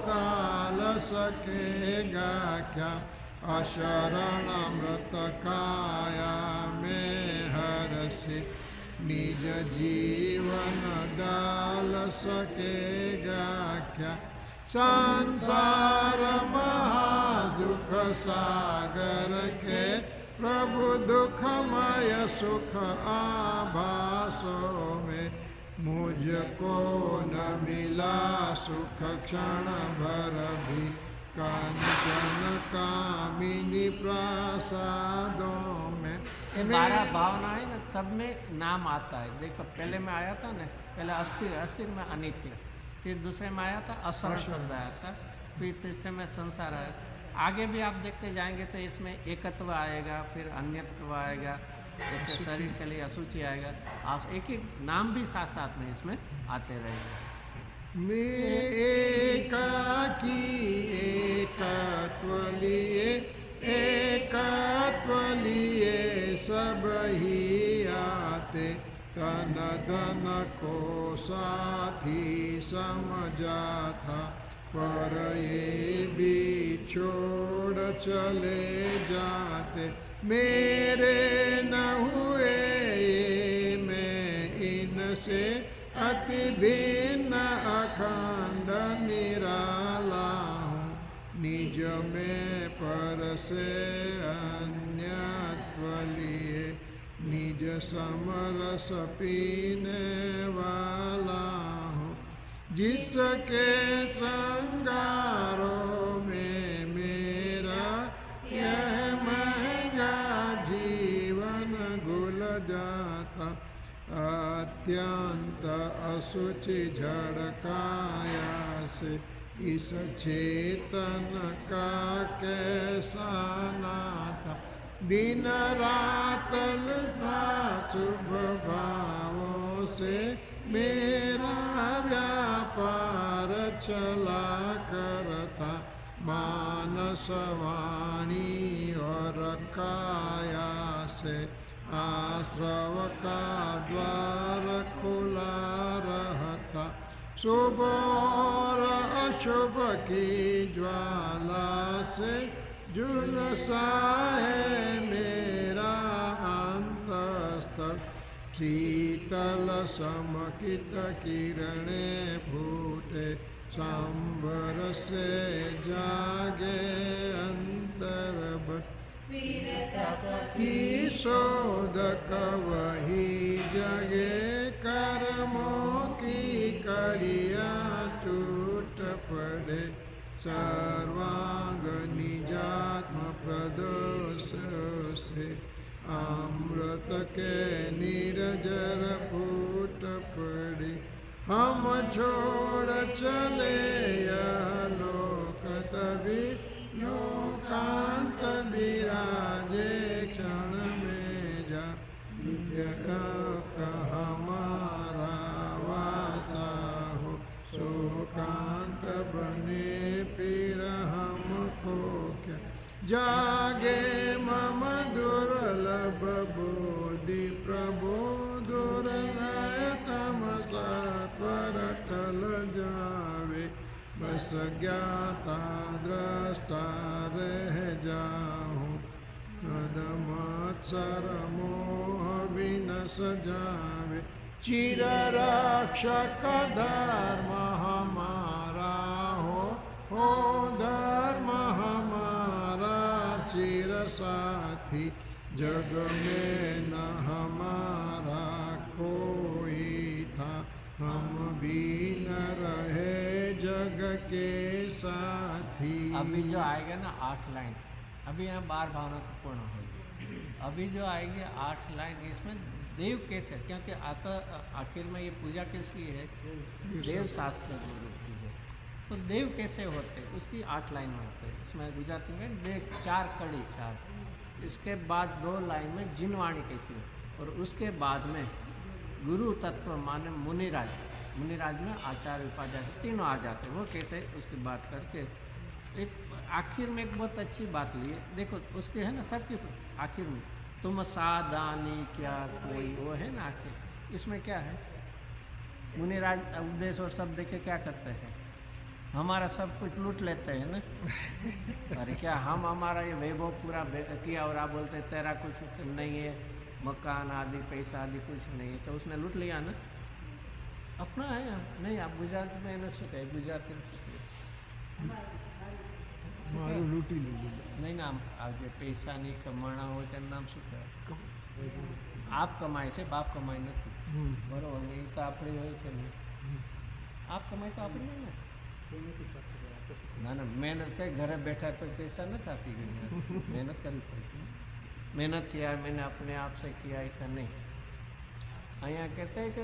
टाल सकेगा क्या। अशरण मृत काया में हर्षि, निज जीवन डाल सकेगा क्या। संसार महादुख सागर के, प्रभु दुखमय सुख आभासों में। मुझको न मिला सुख क्षण भर भी, कांचन कामिनी प्रसादों में। ये 12 भावना है ना, सब में नाम आता है। देखो पहले में आया था ना, पहले अस्थिर, अस्थिर में अनित्य, फिर दूसरे में आया था असरण शब्द आया था, फिर तीसरे में संसार आया था। आगे भी आप देखते जाएंगे तो इसमें एकत्व आएगा, फिर अन्यत्व आएगा, जैसे शरीर के लिए अशुचि आएगा। एक एक नाम भी साथ साथ में इसमें आते रहेंगे। मैं एकाकी एकत्व लिए, एकत्व लिए सब ही आते। तन धन को साथी समझा था, पर ये भी छोड़ चले जाते। मेरे न हुए ये मैं इनसे, अति भिन्न अखंड निराला हूँ। निज में पर से अन्यत्व लिए, निज समरस पीने वाला हूँ। जिसके श्रृंगारों में मेरा यह महंगा जीवन घुल जाता। अत्यंत असुचि झड़काया से, इस चेतन का कैसा नाता। दिन रात शुभ भावों से मेरा व्यापार चला करता। मानस वाणी और काया से, आश्रव का द्वार खुला रहता। शुभ और अशुभ की ज्वाला से, झुलसा है मेरा अंतस्तर। शीतल समकित किरणें फूटे, सांबर से जागे अंतर। की शोधक वही जगे, कर्मों की कड़िया टूट पड़े। सर्वांग निजात्म प्रदोष से, अमृत के निर्जर फूट पड़े। हम छोड़ चले यह लोक तभी, लोकांत विराजे क्षण में जा। जग हमारा वासा हो, शोकांत बने फिर हमको क्या। जागे मम दुर्लभ बोधि प्रभो, दुर्लय तम सत्वर टल जावे। बस ज्ञाता दृष्टा रह जाऊं, मत्सर मोह विनश जावे। चिर रक्षक धर्म हमारा हो, ओ धर्म हमारा चिर साथी, जग में न हमारा कोई था, हम भी न रहे जग के साथी। अभी जो आएगा ना 8 लाइन, अभी यहाँ 12 भावना तो पूर्ण होगी। अभी जो आएगी 8 लाइन, इसमें देव कैसे, क्योंकि आता आखिर में ये पूजा किसकी है? देव शास्त्र गुरु की है। तो देव कैसे होते, उसकी 8 लाइन होते हैं। उसमें गुजराती में देव 4 कड़ी 4, इसके बाद 2 लाइन में जिनवाणी कैसी हो, और उसके बाद में गुरु तत्व माने मुनिराज, मुनिराज में आचार्य उपाध्याय तीनों आ जाते हैं। वो कैसे, उसकी बात करके एक आखिर में एक बहुत अच्छी बात ली है। देखो उसके है ना सबकी आखिर में, तुम सादानी क्या कोई, वो है ना आखिर। इसमें क्या है, मुनिराज उपदेश और सब देखे क्या करते हैं, हमारा सब कुछ लूट लेते हैं ना। अरे क्या हम हमारा ये वैभव पूरा किया और आप बोलते तेरा कुछ नहीं है, मकान आदि पैसा आदि कुछ नहीं है, तो उसने लूट लिया ना, अपना है। नहीं आप गुजरात में न શું કહે, ગુજરાતી મારું લૂંટી લીધું। नहीं ना, आप जो पैसा नहीं कमाना हो તેનું નામ શું કહેવાય? आप कमाए છે, बाप कमाए નથી, બરોબર ને? એ તો આપણી હોય કે નહીં, आप कमाए तो આપણી નહીં ને। ના ના, મહેનત કઈ ઘરે बैठा कोई पैसा नहीं आपी गई, मेहनत करनी पड़ती, मेहनत किया मैंने अपने आप से किया, ऐसा नहीं। અહીંયા कहते हैं कि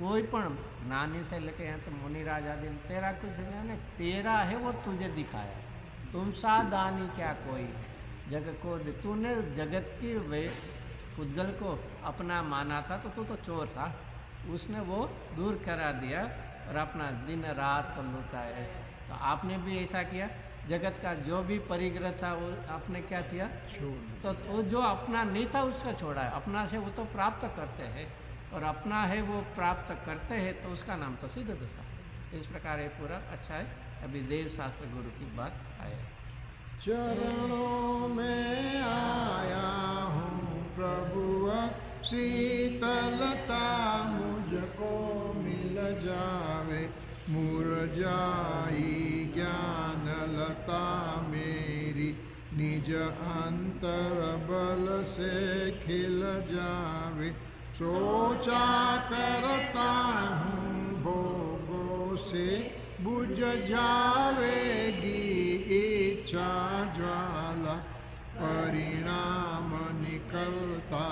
कोई पण नानी से लेके यहाँ तो मुनिराज आदि, तेरा कुछ नहीं, तेरा है वो तुझे दिखाया, तुम सा दानी क्या कोई, जगत को तूने जगत की वे पुद्गल को अपना माना था, तो तू तो चोर था, उसने वो दूर करा दिया और अपना दिन रात तो लुटाए। तो आपने भी ऐसा किया, जगत का जो भी परिग्रह था वो आपने क्या किया, तो वो जो अपना नहीं था उसका छोड़ा है। अपना से वो तो प्राप्त करते हैं, और अपना है वो प्राप्त करते हैं, तो उसका नाम तो सिद्ध दशा। इस प्रकार ये पूरा अच्छा है। अभी देव शास्त्र गुरु की बात आए। चरणों में आया हूँ प्रभु, शीतलता मुझको मिल जावे, मुरझाई ज्ञान लता मेरी, निज अंतर बल से खिल जावे, सोचा करता हूँ भोगों से बुझ जावेगी इच्छा ज्वाला, परिणाम निकलता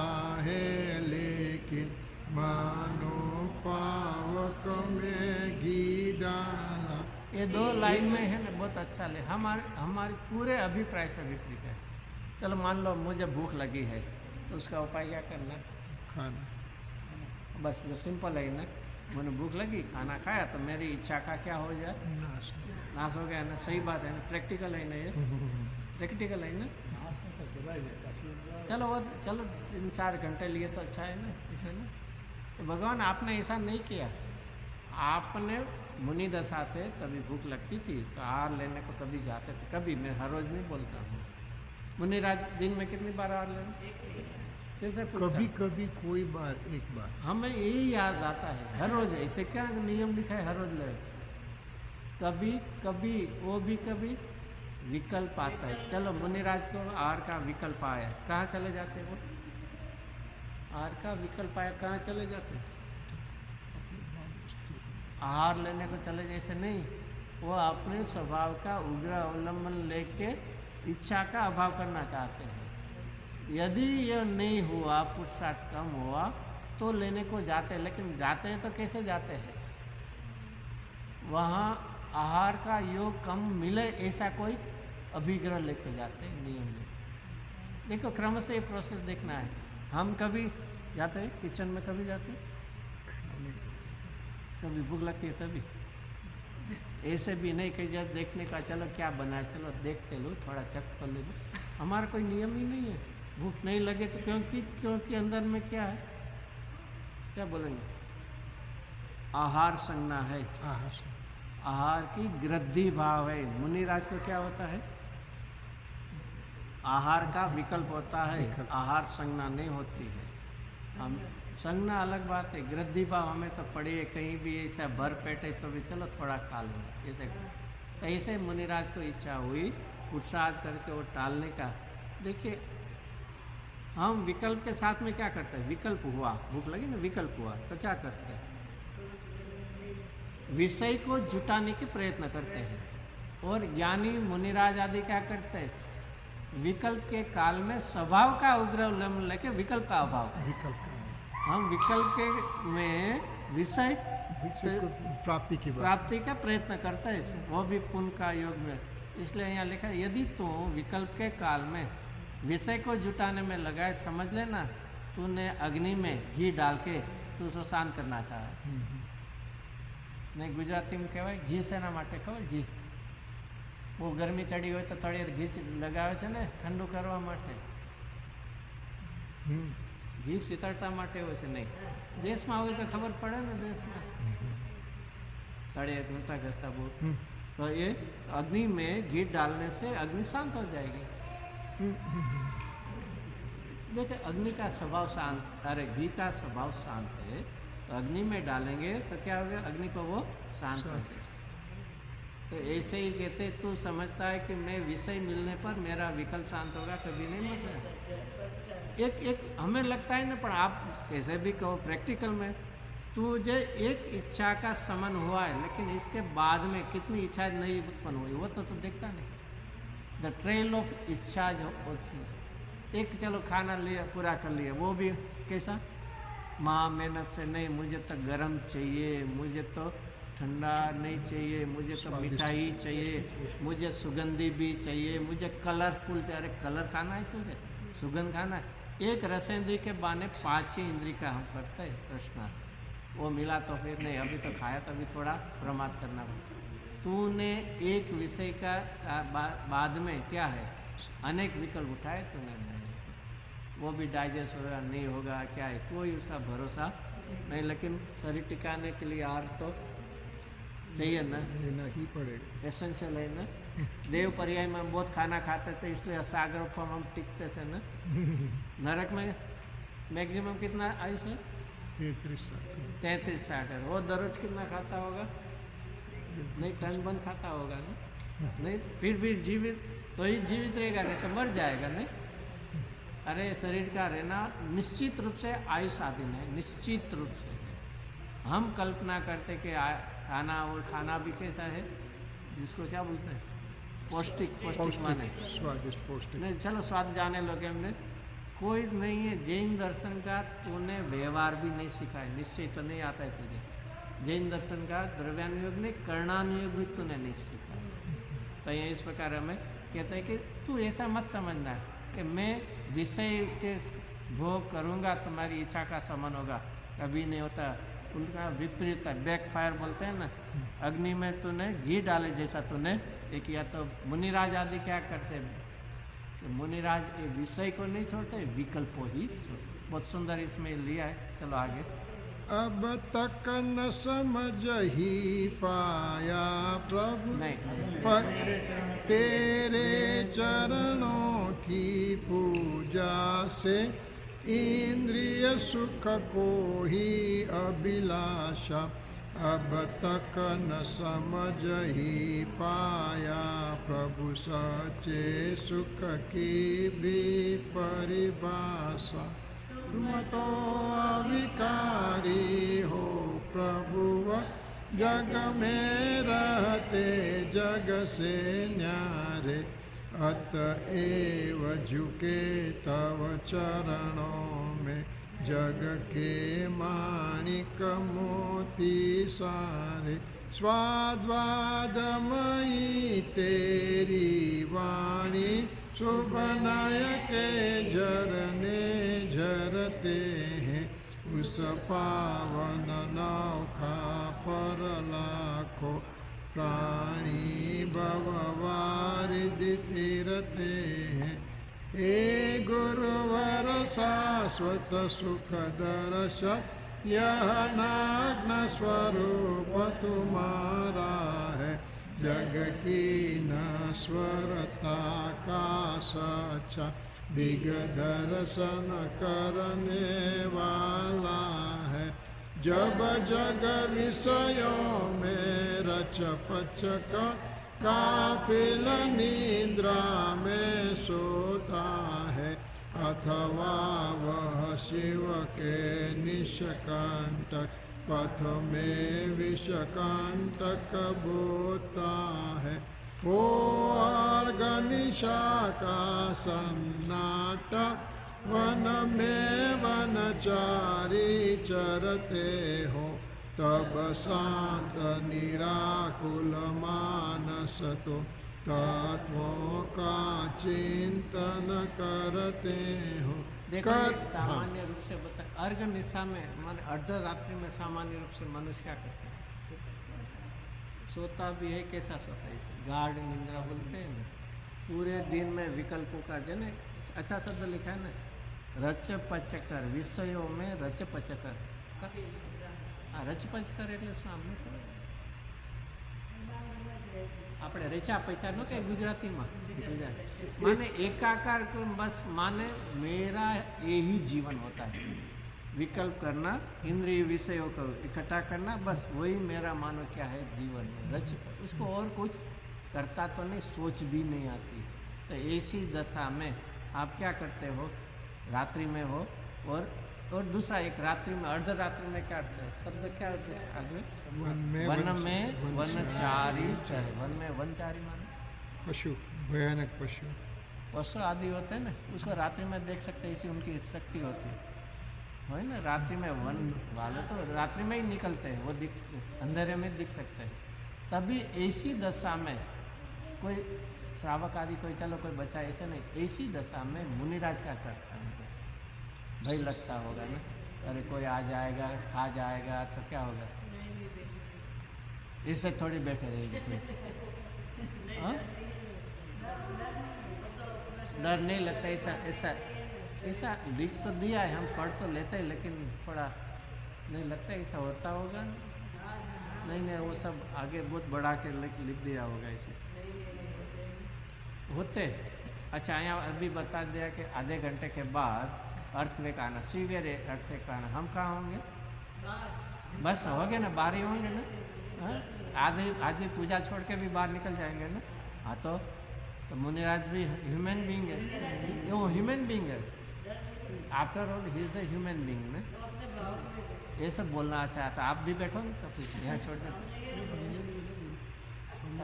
है लेकिन मानो पावक में घी डाला। ये 2 लाइन में है ना, बहुत अच्छा ले, हमारे पूरे अभिप्राय से विपरीत है। चलो मान लो मुझे भूख लगी है, तो उसका उपाय क्या करना? खाना, बस जो सिंपल है ना, मैंने भूख लगी, खाना खाया, तो मेरी इच्छा का क्या हो जाए, नाश हो गया ना। सही बात है ना, प्रैक्टिकल है ना, ये प्रैक्टिकल है ना। चलो वो चलो 3-4 घंटे लिए तो अच्छा है ना, ऐसा ना। तो भगवान आपने ऐसा नहीं किया, आपने मुनि दशा थे तभी भूख लगती थी, तो आहार लेने को कभी जाते थे, कभी, मैं हर रोज नहीं बोलता हूँ। मुनिराज दिन में कितनी बार आहार लेना, फिर से कभी कभी कोई बार, एक बार। हमें यही याद आता है, हर रोज ऐसे क्या नियम लिखा है, हर रोज ले, कभी कभी वो भी कभी विकल्प आता है। चलो मुनिराज को आहार का विकल्प आया, कहाँ चले जाते वो? आहार का विकल्प आया, कहाँ चले जाते? आहार लेने को चले, जैसे नहीं, वो अपने स्वभाव का उग्र अवलंबन लेके इच्छा का अभाव करना चाहते हैं। यदि यह नहीं हुआ, पुरुषार्थ कम हुआ, तो लेने को जाते हैं, लेकिन जाते हैं तो कैसे जाते हैं? वहाँ आहार का योग कम मिले ऐसा कोई अभिग्रह लेके जाते हैं, नियम में। देखो क्रम से ये प्रोसेस देखना है। हम कभी जाते हैं किचन में, कभी जाते हैं, कभी भूख लगती है तभी, ऐसे भी नहीं कि जब देखने का चलो क्या बना है, चलो देखते लो, थोड़ा चख तो ले लो, हमारा कोई नियम ही नहीं है। भूख नहीं लगे तो क्योंकि अंदर में क्या है, क्या बोलेंगे, आहार संज्ञा है, आहार की गृद्धि भाव है। मुनिराज को क्या होता है, आहार का विकल्प होता है, आहार संज्ञा नहीं होती है। हम संज्ञा अलग बात है, गृद्धि भाव हमें तो पड़े कहीं भी ऐसा भर पेटे तो भी चलो थोड़ा खा लो, ऐसे तो ऐसे मुनिराज को इच्छा हुई पुरुषार्थ करके वो टालने का। देखिए हम विकल्प के साथ में क्या करते हैं, विकल्प हुआ, भूख लगी ना, विकल्प हुआ तो क्या करते हैं, विषय को जुटाने के प्रयत्न करते हैं। और ज्ञानी मुनिराज आदि क्या करते हैं, विकल्प के काल में स्वभाव का उग्र उल्लंघन लेके विकल्प का अभाव, हम विकल्प के में विषय प्राप्ति का प्रयत्न करता है, वो भी पुण्य का योग में। इसलिए यहाँ लिखा है यदि तू विकल्प के काल में विषय को जुटाने में लगाए, समझ लेना तूने अग्नि में घी डाल के तू उसको शांत करना चाहे। नहीं गुजराती में कहेवाय घी सेना माटे खबर, घी वो गर्मी चढ़ी हो तो थोड़ी घी लगावे છે ને ઠંડુ કરવા માટે, ઘી શીતળતા માટે હોય છે। નહીં દેશમાં હોય તો ખબર પડે ને, દેશમાં तड़े घूमता घसता बहुत, तो ये अग्नि में घी डालने से अग्नि शांत हो जाएगी। देखिए अग्नि का स्वभाव शांत, अरे घी का स्वभाव शांत है, तो अग्नि में डालेंगे तो क्या होगा, अग्नि को वो शांत कर देगा। तो ऐसे ही कहते तू समझता है कि मैं विषय मिलने पर मेरा विकल्प शांत होगा, कभी नहीं मतलब। एक हमें लगता है ना, पर आप कैसे भी कहो प्रैक्टिकल में तुझे एक इच्छा का समन हुआ है, लेकिन इसके बाद में कितनी इच्छा नहीं उत्पन्न हुई वो तो देखता नहीं। द ट्रेल ऑफ इच्छा जो होती, एक चलो खाना लिया पूरा कर लिया, वो भी कैसा माँ मेहनत से, नहीं मुझे तो गर्म चाहिए, मुझे तो ठंडा नहीं चाहिए, मुझे तो मिठाई चाहिए, मुझे सुगंधी भी चाहिए, मुझे कलरफुल चाहिए। अरे कलर खाना है तुझे, सुगंध खाना है। एक रसेंद्री के बहाने 5 इंद्री का हम करते हैं तृष्णा, वो मिला तो फिर नहीं, अभी तो खाया तो अभी थोड़ा प्रमाद करना। तूने एक विषय का बाद में क्या है अनेक विकल्प उठाए तूने, नहीं वो भी डाइजेस्ट होगा नहीं होगा क्या है, कोई उसका भरोसा नहीं। लेकिन शरीर टिकाने के लिए आहार तो चाहिए ना, लेना ही पड़ेगा, एसेंशियल है ना। देव पर्याय में हम बहुत खाना खाते थे, इसलिए सागर पर हम टिकते थे ना। नरक में मैक्सिमम कितना आयुष है, 33 सागर। वो दररोज कितना खाता होगा, नहीं टन बन खाता होगा ना, नहीं फिर भी जीवित तो ही जीवित रहेगा, नहीं तो मर जाएगा। नहीं अरे शरीर का रहना निश्चित रूप से आयुष आधीन है, निश्चित रूप से। हम कल्पना करते कि खाना, और खाना भी कैसा है जिसको क्या बोलते हैं, पौष्टिक, पौष्टिक माने स्वादिष्ट पौष्टिक। नहीं चलो स्वाद जाने लोगे हमने, कोई नहीं है। जैन दर्शन का तूने व्यवहार भी नहीं सीखा है, निश्चय तो नहीं आता है तुझे। जैन दर्शन का द्रव्यानुयोग नहीं, कर्णानुयोग भी तूने नहीं सीखा। तो ये इस प्रकार हमें कहते हैं कि तू ऐसा मत समझना कि मैं विषय के भोग करूँगा तुम्हारी इच्छा का समन होगा, कभी नहीं होता। उनका विपरीत है, बैकफायर बोलते हैं ना। अग्नि में तूने घी डाले जैसा तूने एक किया। तो मुनिराज आदि क्या करते हैं, मुनिराज ये विषय को नहीं छोड़ते, विकल्पों ही छोड़ते। बहुत सुंदर इसमें लिया है। चलो आगे। अब तक न समझ ही पाया प्रभु नहीं पर तेरे चरणों की पूजा से, इंद्रिय सुख को ही अभिलाषा अब तक न समझ ही पाया प्रभु सच्चे सुख की भी परिभाषा। तुम तो अविकारी हो प्रभु, जग में रहते जग से न्यारे, अतएव झुके तव चरणों में जग के माणिक मोती सारे। स्वाद्वादमयी तेरी वाणी, शुभ नय के झरने झरते हैं, उस पावन नौका पर लाखों प्राणी भववारिधि तीरते हैं। हे गुरुवर शाश्वत सुख दर्श, यह नग्न स्वरूप तुम्हारा है, जग की नश्वरता का सच्चा दिग्दर्शन करने वाला है। जब जग विषयों में रच पच कर काफिल निद्रा में सोता है, अथवा वह शिव के निष्कंटक पथ में विषकंटक बोता है। ओ अर्गनिशा का सन्नाटा, वन में वनचारी चरते हो, तब शांत निराकुल मानस तो तत्वों का चिंतन करते हो। देखो ये सामान्य रूप से बता, अर्घ निशा में माने अर्धरात्रि में सामान्य रूप से मनुष्य क्या करते हैं? सोता भी है। कैसा सोता है? गाढ़ निंद्रा बोलते हैं ना। पूरे दिन में विकल्पों का जो ना अच्छा शब्द लिखा है ना, रच पचकर, विषयों में रच पचकर। रच पचकर એટલે શું આમને આપણે રેચા પૈચા નો કે ગુજરાતીમાં माने एकाकार बस माने मेरा यही जीवन होता है। विकल्प करना, इंद्रिय विषयों को इकट्ठा करना, बस वही मेरा मानो क्या है जीवन में। रच उसको और कुछ करता तो नहीं, सोच भी नहीं आती। तो ऐसी दशा में आप क्या करते हो? रात्रि में हो और दूसरा एक रात्रि में, अर्धरात्रि में क्या अर्थ है? शब्द क्या अर्थ है आगे? वन में वनचारी चर। वन में वनचारी माने पशु, भयानक पशु, पशु आदि होते हैं ना, उसको रात्रि में देख सकते हैं, इसी उनकी शक्ति होती है ना। रात्रि में वन वाले तो रात्रि में ही निकलते हैं, वो दिख अंधेरे में दिख सकते हैं। तभी ऐसी दशा में कोई श्रावक आदि कोई चलो कोई बचा, ऐसे नहीं, ऐसी दशा में मुनिराज क्या करता है? भय लगता होगा ना, अरे कोई आ जाएगा, खा जाएगा तो क्या होगा? इससे थोड़ी बैठे रहेगी। डर नहीं लगता? ऐसा ऐसा ऐसा लिख तो दिया है, हम पढ़ तो लेते हैं, लेकिन थोड़ा नहीं लगता ऐसा होता होगा? नहीं, वो सब आगे बहुत बढ़ा के लिख दिया होगा ऐसे होते। अच्छा, यहाँ अभी बता दिया कि आधे घंटे के बाद अर्थक्वेक आना, सीवियर अर्थक्वेक आना। हम कहाँ होंगे? बस हो गए ना, बाहर ही होंगे ना। आधी पूजा छोड़ के भी बाहर निकल जाएंगे ना। हाँ, तो मुनिराज भी ह्यूमन बीइंग है, वो ह्यूमन बीइंग है। After all he is a human being ना। ये सब बोलना चाहता। आप भी बैठो ना, तो फिर यहाँ छोड़ देते।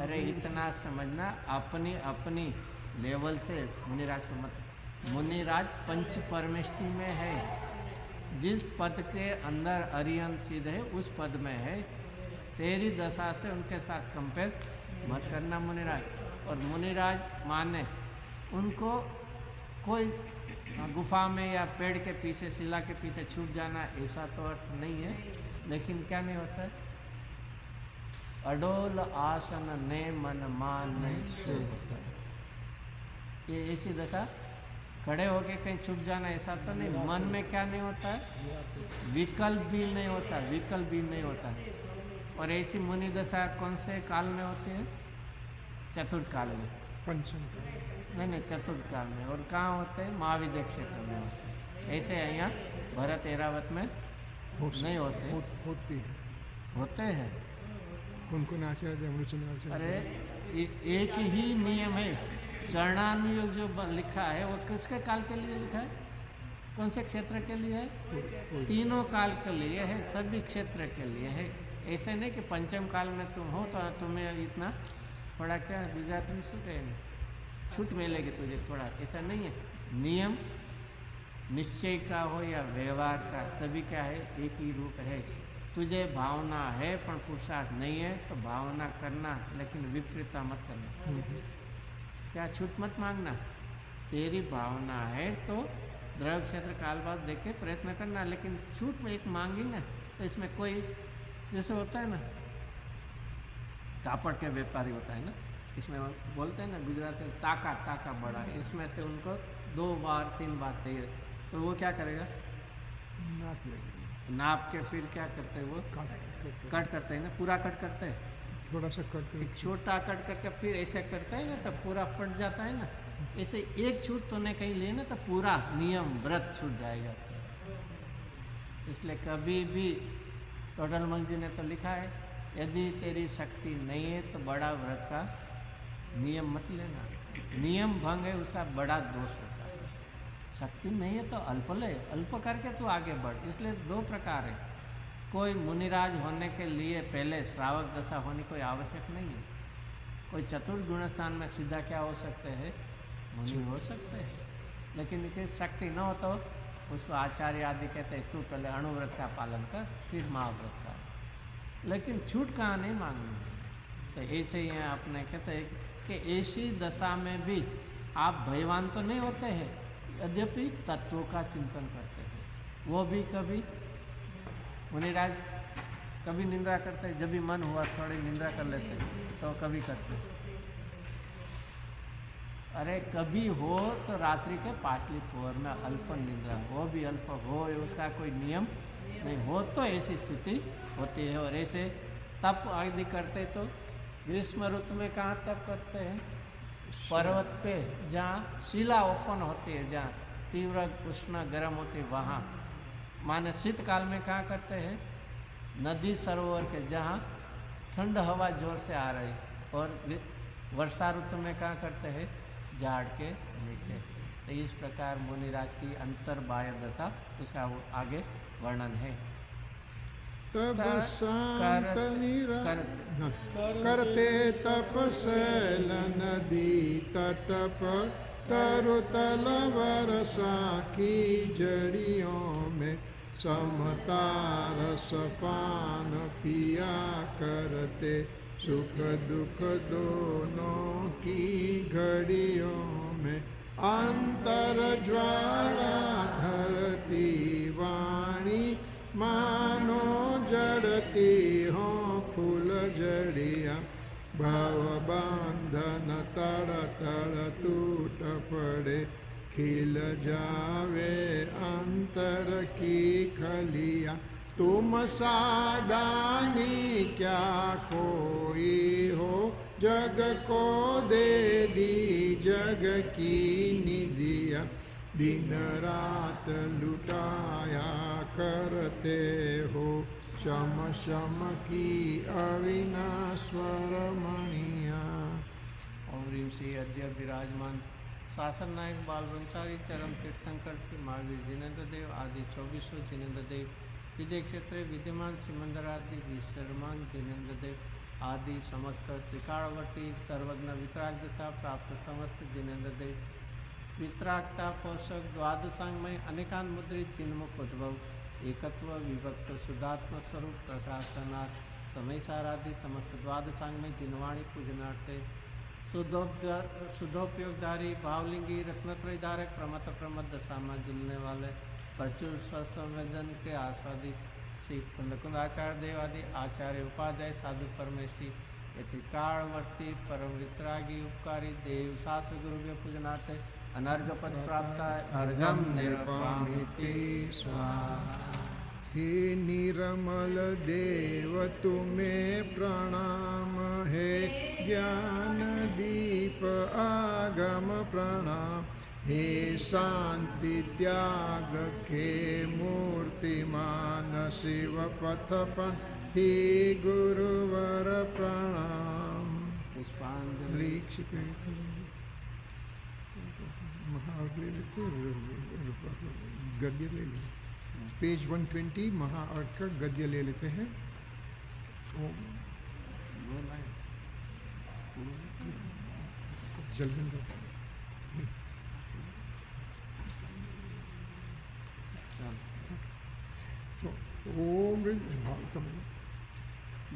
अरे इतना समझना, अपनी अपनी लेवल से मुनिराज को मत। मुनिराज पंच परमेष्टि में है। जिस पद के अंदर अरिहंत सिद्ध है उस पद में है। तेरी दशा से उनके साथ कंपेयर मत करना मुनिराज। और मुनिराज माने उनको कोई गुफा में या पेड़ के पीछे, शिला के पीछे छुप जाना, ऐसा तो अर्थ नहीं है। लेकिन क्या नहीं होता है? अडोल आसन ने मन मान नहीं छुप होता है। ये ऐसी दशा, खड़े होके कहीं छुप जाना, ऐसा तो नहीं। मन में क्या नहीं होता है? विकल्प भी नहीं होता, विकल्प भी नहीं होता। और ऐसी मुनि दशा कौन से काल में होती है? चतुर्थ काल में, पंचम नहीं, चतुर्थ काल में। और कहाँ होते हैं? महाविद्य क्षेत्र में होते हैं। ऐसे यहाँ भरत एरावत में नहीं होते। होते हैं। कौन आचार्य? अरे एक ही नियम है, चरणानुयोग जो लिखा है वो किसके काल के लिए लिखा है? कौन से क्षेत्र के लिए है? तीनों काल के लिए है, सभी क्षेत्र के लिए है। ऐसे नहीं कि पंचम काल में तुम हो तो तुम्हें इतना थोड़ा क्या गुजराती में कहे छूट मिलेगी तुझे थोड़ा, ऐसा नहीं है। नियम निश्चय का हो या व्यवहार का, सभी क्या है? एक ही रूप है। तुझे भावना है पर पुरुषार्थ नहीं है तो भावना करना, लेकिन विपरीतता मत करना। क्या छूट मत मांगना। तेरी भावना है तो द्रव्य क्षेत्र कालभाग देख के प्रयत्न करना, लेकिन छूट में एक मांगेंगे तो इसमें कोई, जैसे होता है ना कापड़ के व्यापारी होता है ना, इसमें बोलते हैं ना गुजराती में ताका बड़ा, इसमें से उनको 2 बार 3 बार चाहिए तो वो क्या करेगा? नाप के फिर क्या करते हैं? वो कट करते हैं ना, पूरा कट करते हैं, थोड़ा सा कट एक छोटा कट करके फिर ऐसे करते हैं ना तो पूरा फट जाता है ना। ऐसे एक छूट तो नहीं कहीं लिए ना तो पूरा नियम व्रत छूट जाएगा। इसलिए कभी भी टोडरमल जी ने तो लिखा है, यदि तेरी शक्ति नहीं है तो बड़ा व्रत का नियम मत लेना। नियम भंग है उसका बड़ा दोष होता है। शक्ति नहीं है तो अल्प ले, अल्प करके तू आगे बढ़। इसलिए दो प्रकार है। कोई मुनिराज होने के लिए पहले श्रावक दशा होनी कोई आवश्यक नहीं है। कोई चतुर्थ गुण स्थान में सीधा क्या हो सकते हैं, मुनि हो सकते हैं। लेकिन इतनी शक्ति न हो तो उसको आचार्य आदि कहते हैं तू पहले अणुव्रत का पालन कर फिर महाव्रत का। लेकिन छूट कहाँ नहीं मांगनी है। तो ऐसे ही है, अपने कहते हैं कि ऐसी दशा में भी आप भयवान तो नहीं होते हैं, यद्यपि तत्वों का चिंतन करते हैं। वो भी कभी मुनिराज कभी निंदा करते हैं, जब भी मन हुआ थोड़ी निंदा कर लेते हैं, तो कभी करते हैं। अरे कभी हो तो रात्रि के पांचली पोर में अल्प निंदा, वो भी अल्प हो, उसका कोई नियम नहीं हो तो ऐसी स्थिति होती है। और ऐसे तप आदि करते तो ग्रीष्म ऋतु में कहाँ तप करते हैं, पर्वत पे जहाँ शिला ओपन होती है, जहाँ तीव्र उष्ण गर्म होती है वहाँ। माने शीतकाल में कहाँ करते हैं, नदी सरोवर के जहाँ ठंड हवा जोर से आ रही। और वर्षा ऋतु में कहाँ करते हैं, झाड़ के नीचे। तो इस प्रकार मुनिराज की अंतर बाह्य दशा उसका वो आगे वर्णन है। तब शांत करते तपशैल नदी तट पर तरुतल वर्षा की जड़ियों में समता रस पान पिया करते सुख दुख दोनों की घड़ियों में अंतर ज्वाला धरती वाणी मानो जड़ती हो फूल जड़िया भव बंधन तड़ तड़ टूट पड़े खिल जावे अंतर की खलिया तुम सादानी क्या कोई हो जग को दे दी जग की निधिया दिन रात लुटाया करते हो शम शम की अविनाश्वर मणिया। और इनसे अद्य विराजमान शासन नायक बाल ब्रह्मचारी चरम तीर्थंकर श्री महावीर जिनेन्द्र देव आदि 24 जिनेन्द्र देव विजय क्षेत्र विद्यमान सिमंदर आदि विश्रमान जिनेन्द्र देव आदि समस्त त्रिकाणवर्ती सर्वज्ञ वितराग दशा प्राप्त समस्त जिनेन्द्र देव वितरागता पोषक द्वादशांगमय अनेकांत मुद्रित जिन्मुख उद्भव एकत्व विभक्त शुद्धात्म स्वरूप प्रकाशनाथ समय सारादि समस्त द्वादशांगमय जिनवाणी पूजनार्थे शुद्धोपयोगधारी भावलिंगी रत्नत्रय धारक प्रमथ प्रमथ दशा में जुलने वाले प्रचुर स्वसंवेदन के आस्वादी श्री कुंदकुंद आचार्य देव आदि आचार्य उपाध्याय साधु परमेष्टि त्रिकाणवर्ती परम वितरागी उपकारी देव शास्त्र गुरु पूजनार्थे अनर्घ पद प्राप्त अर्घम निर्वामिति स्वाहा। हे निर्मल देव तुम्हें प्रणाम है ज्ञान दीप आगम प्रणाम हे शांति त्याग के मूर्तिमान शिव पथपन हे गुरुवर प्रणाम। पुष्पांजलि महाअर्घ्य लेते गद्य ले लें। पेज 120 महाअर्घ्य का गद्य ले लेते हैं। जल्दी ओम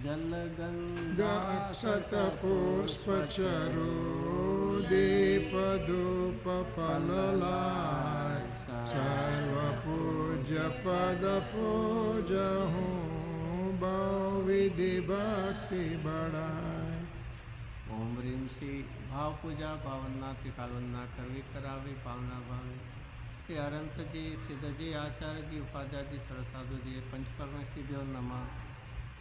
जल गंगा शत पुष्प चरो दीप धूप फललाय सर्व पूज्य पद पूज हूँ बहु विधि भक्ति बढ़ाए। ओम ह्रीम श्री भाव पूजा भावना त्रिकालवंदना करवी करावी पावना भावे श्री अरंत जी सिद्ध जी आचार्य जी उपाध्याय जी सरसाधु जी पंचपरमेष्टिभ्यो नमः।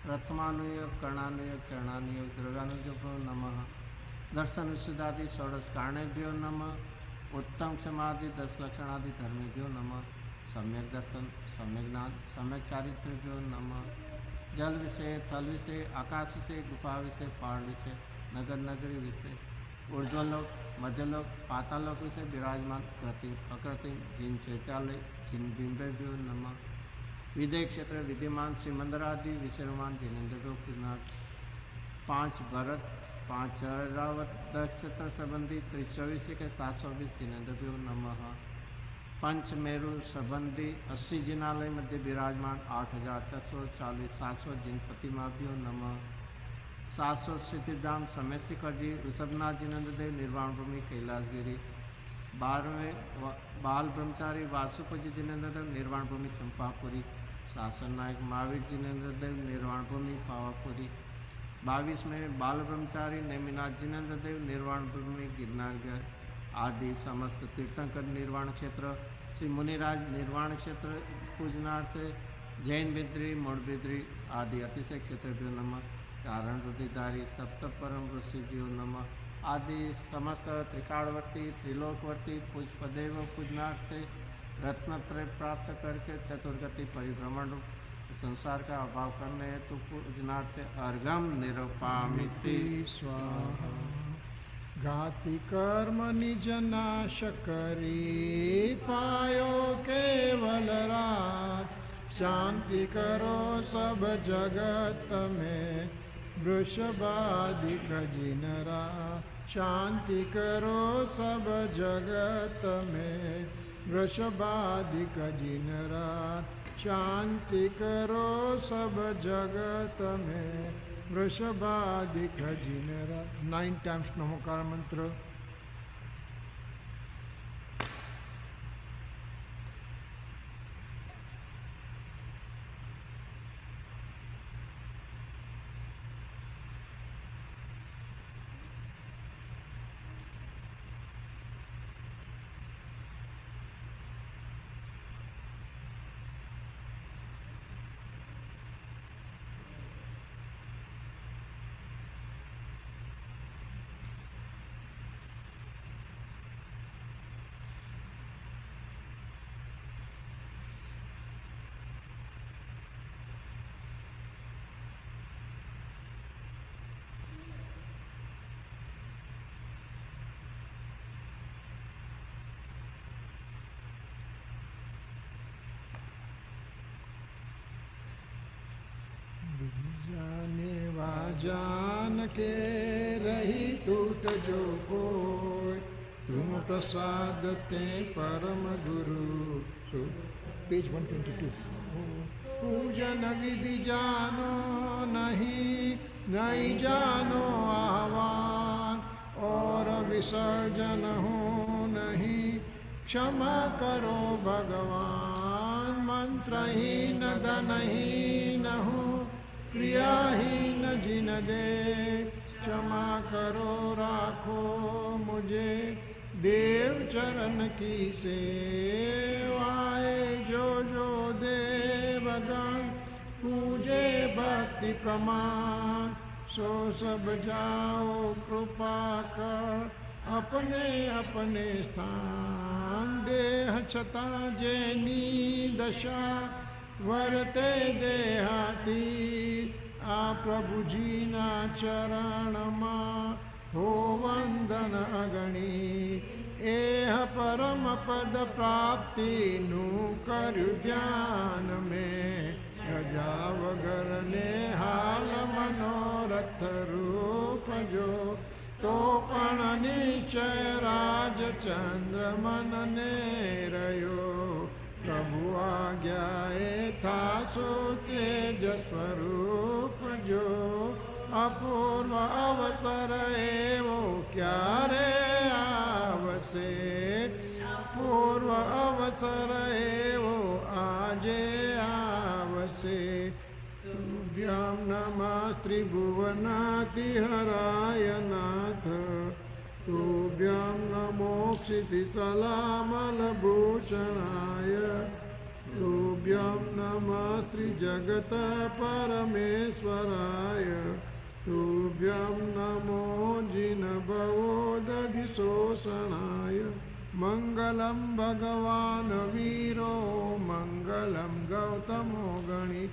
प्रथमानुयोग कर्णानुयोग चरणानुयोग द्रव्यानुयोगो नमः। दर्शन विशुद्धादि षोडश कारणेभ्यो नमः। उत्तम समाधि 10 लक्षणादि धर्मेभ्यो नमः। सम्यक दर्शन सम्यक ज्ञान सम्यक चारित्र्यभ्यो नमः। जल विषय थल विषय आकाश विषय गुफा विषय पहाड़ विषय नगर नगरी विषय ऊर्ध्वलोक, मध्यलोक, पातालोक से विराजमान कृतिम अकृतिम जिन चैत्यालय जिन बिंबेभ्यो नमः। विदेह क्षेत्र विद्यमान सिमंदर आदि विश्रमान जिनेन्द्र कुनाथ। 5 भरत, 5 रावत नक्षत्र संबंधी 324 के 720 जिनेन्द्र नमः। पंच मेरु संबंधी 80 जिनालय मध्य विराजमान 8640 700 जिन प्रतिमाभ्यो नमः। 700 सिद्धिधाम समय शिखर जी ऋषभनाथ जिनेन्द्र देव निर्वाण भूमि कैलाशगिरी। 12वें बाल ब्रह्मचारी वासुपति जिनेन्द्र देव निर्वाण भूमि चंपापुरी। शासन नायक महावीर जिनेन्द्र देव निर्वाण भूमि पावापुरी। 22 में बाल ब्रह्मचारी नेमिनाथ जिनेन्द्र देव निर्वाण भूमि गिरनारगढ़ आदि समस्त तीर्थंकर निर्वाण क्षेत्र। श्री मुनिराज निर्वाण क्षेत्र पूजनार्थ जैन बिद्री मोड़ बिद्री आदि अतिशय क्षेत्र नमः। चारण रुधिधारी सप्त परम ऋषिभ्यो नमः आदि समस्त त्रिकाणवर्ती त्रिलोकवर्ती पुष्पदेव पूजनार्थ रत्नत्रय प्राप्त करके चतुर्गति परिभ्रमण संसार का अभाव करने हेतु पूजनार्थ अर्घम निरूपामिति स्वाहा। घाति कर्म निज नाश करी पायो केवल रात। शांति करो सब जगत में वृषभादिक जिनरा। शांति करो सब जगत में वृषभादिक जिनरा। शांति करो सब जगत में वृषभादिक जिनरा। 9 times नमोकार मंत्र। जाने वा जान के रही टूट जो कोई। तुम प्रसाद ते परम गुरु। पेज 122। पूजन विधि जानो नहीं, नहीं जानो आह्वान। और विसर्जन हो नहीं, क्षमा करो भगवान। मंत्रहीन धनहीन हूँ, क्रियाहीन जिन दे। क्षमा करो राखो मुझे, देव चरण की सेवाए। जो जो देवगण पूजे भक्ति प्रमाण। सो सब जाओ कृपा कर अपने अपने स्थान। देह छता जैनी दशा वरते देहाती। आ प्रभु जी ना चरण मा हो वंदन अगणी। एह परम पद प्राप्ति नु करु ध्यान में। गजा वगर ने हाल मनोरथ रूप जो। तो पण निश्चय राज चंद्र मन ने रयो। प्रभु आज्ञाए था सो तेज स्वरूप जो। अपूर्व अवसर एवो क्या रे आवसे। पूर्व अवसर एवो आजे आवसे। तुभ्यं नमः त्रिभुवनातिहराय नाथ। तुभ्यं नमो क्षितितलामलभूषणाय। तुभ्यं नमः त्रिजगत परमेश्वराय। तुभ्यं नमो जिनभवोदधिशोषणाय। मंगलम भगवान वीरो मंगलम गौतमो गणि।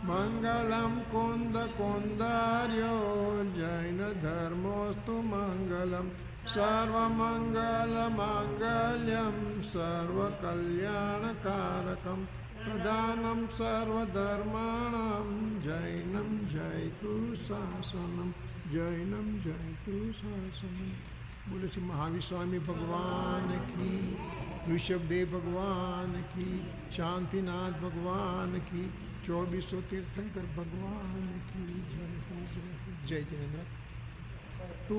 मंगलम कुंद कुंदार्यो जैन धर्मोस्तु मंगलम। सर्वमङ्गलमाङ्गल्यं सर्वकल्याणकारकं प्रधानं सर्वधर्माणां जैनं जयतु शासनं जैनं जयतु शासनं। बोले श्री महावीर स्वामी भगवान की, ऋषभदेव भगवान की, शांतिनाथ भगवान की, 2400 तीर्थंकर भगवान की जय हो, जय हो। जय जिनेन्द्र। तो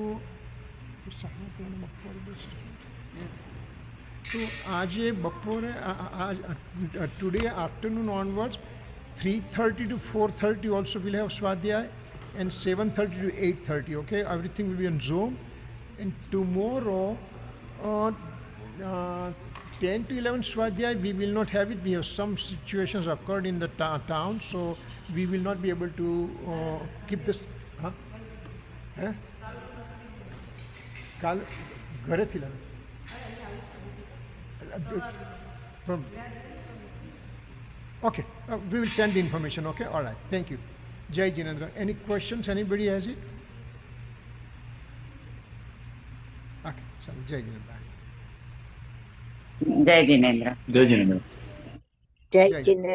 आज ये बपोरे today afternoon onwards 3:30 to 4:30 also we'll have Swadhyay, and 7:30 to 8:30. Okay, everything will be on Zoom. And tomorrow 10 to 11 Swadhyay we will not have it. We have some situations occurred in the town, so we will not be able to keep this. કાલ ઘરેથી લાવે okay, we will send the information. Okay, all right, thank you. Jai Jinendra. Any questions? Anybody has it? Okay, so Jai Jinendra. जय जिनेन्द्र। जय जिनेन्द्र। जय जय। जिनेन्द्र।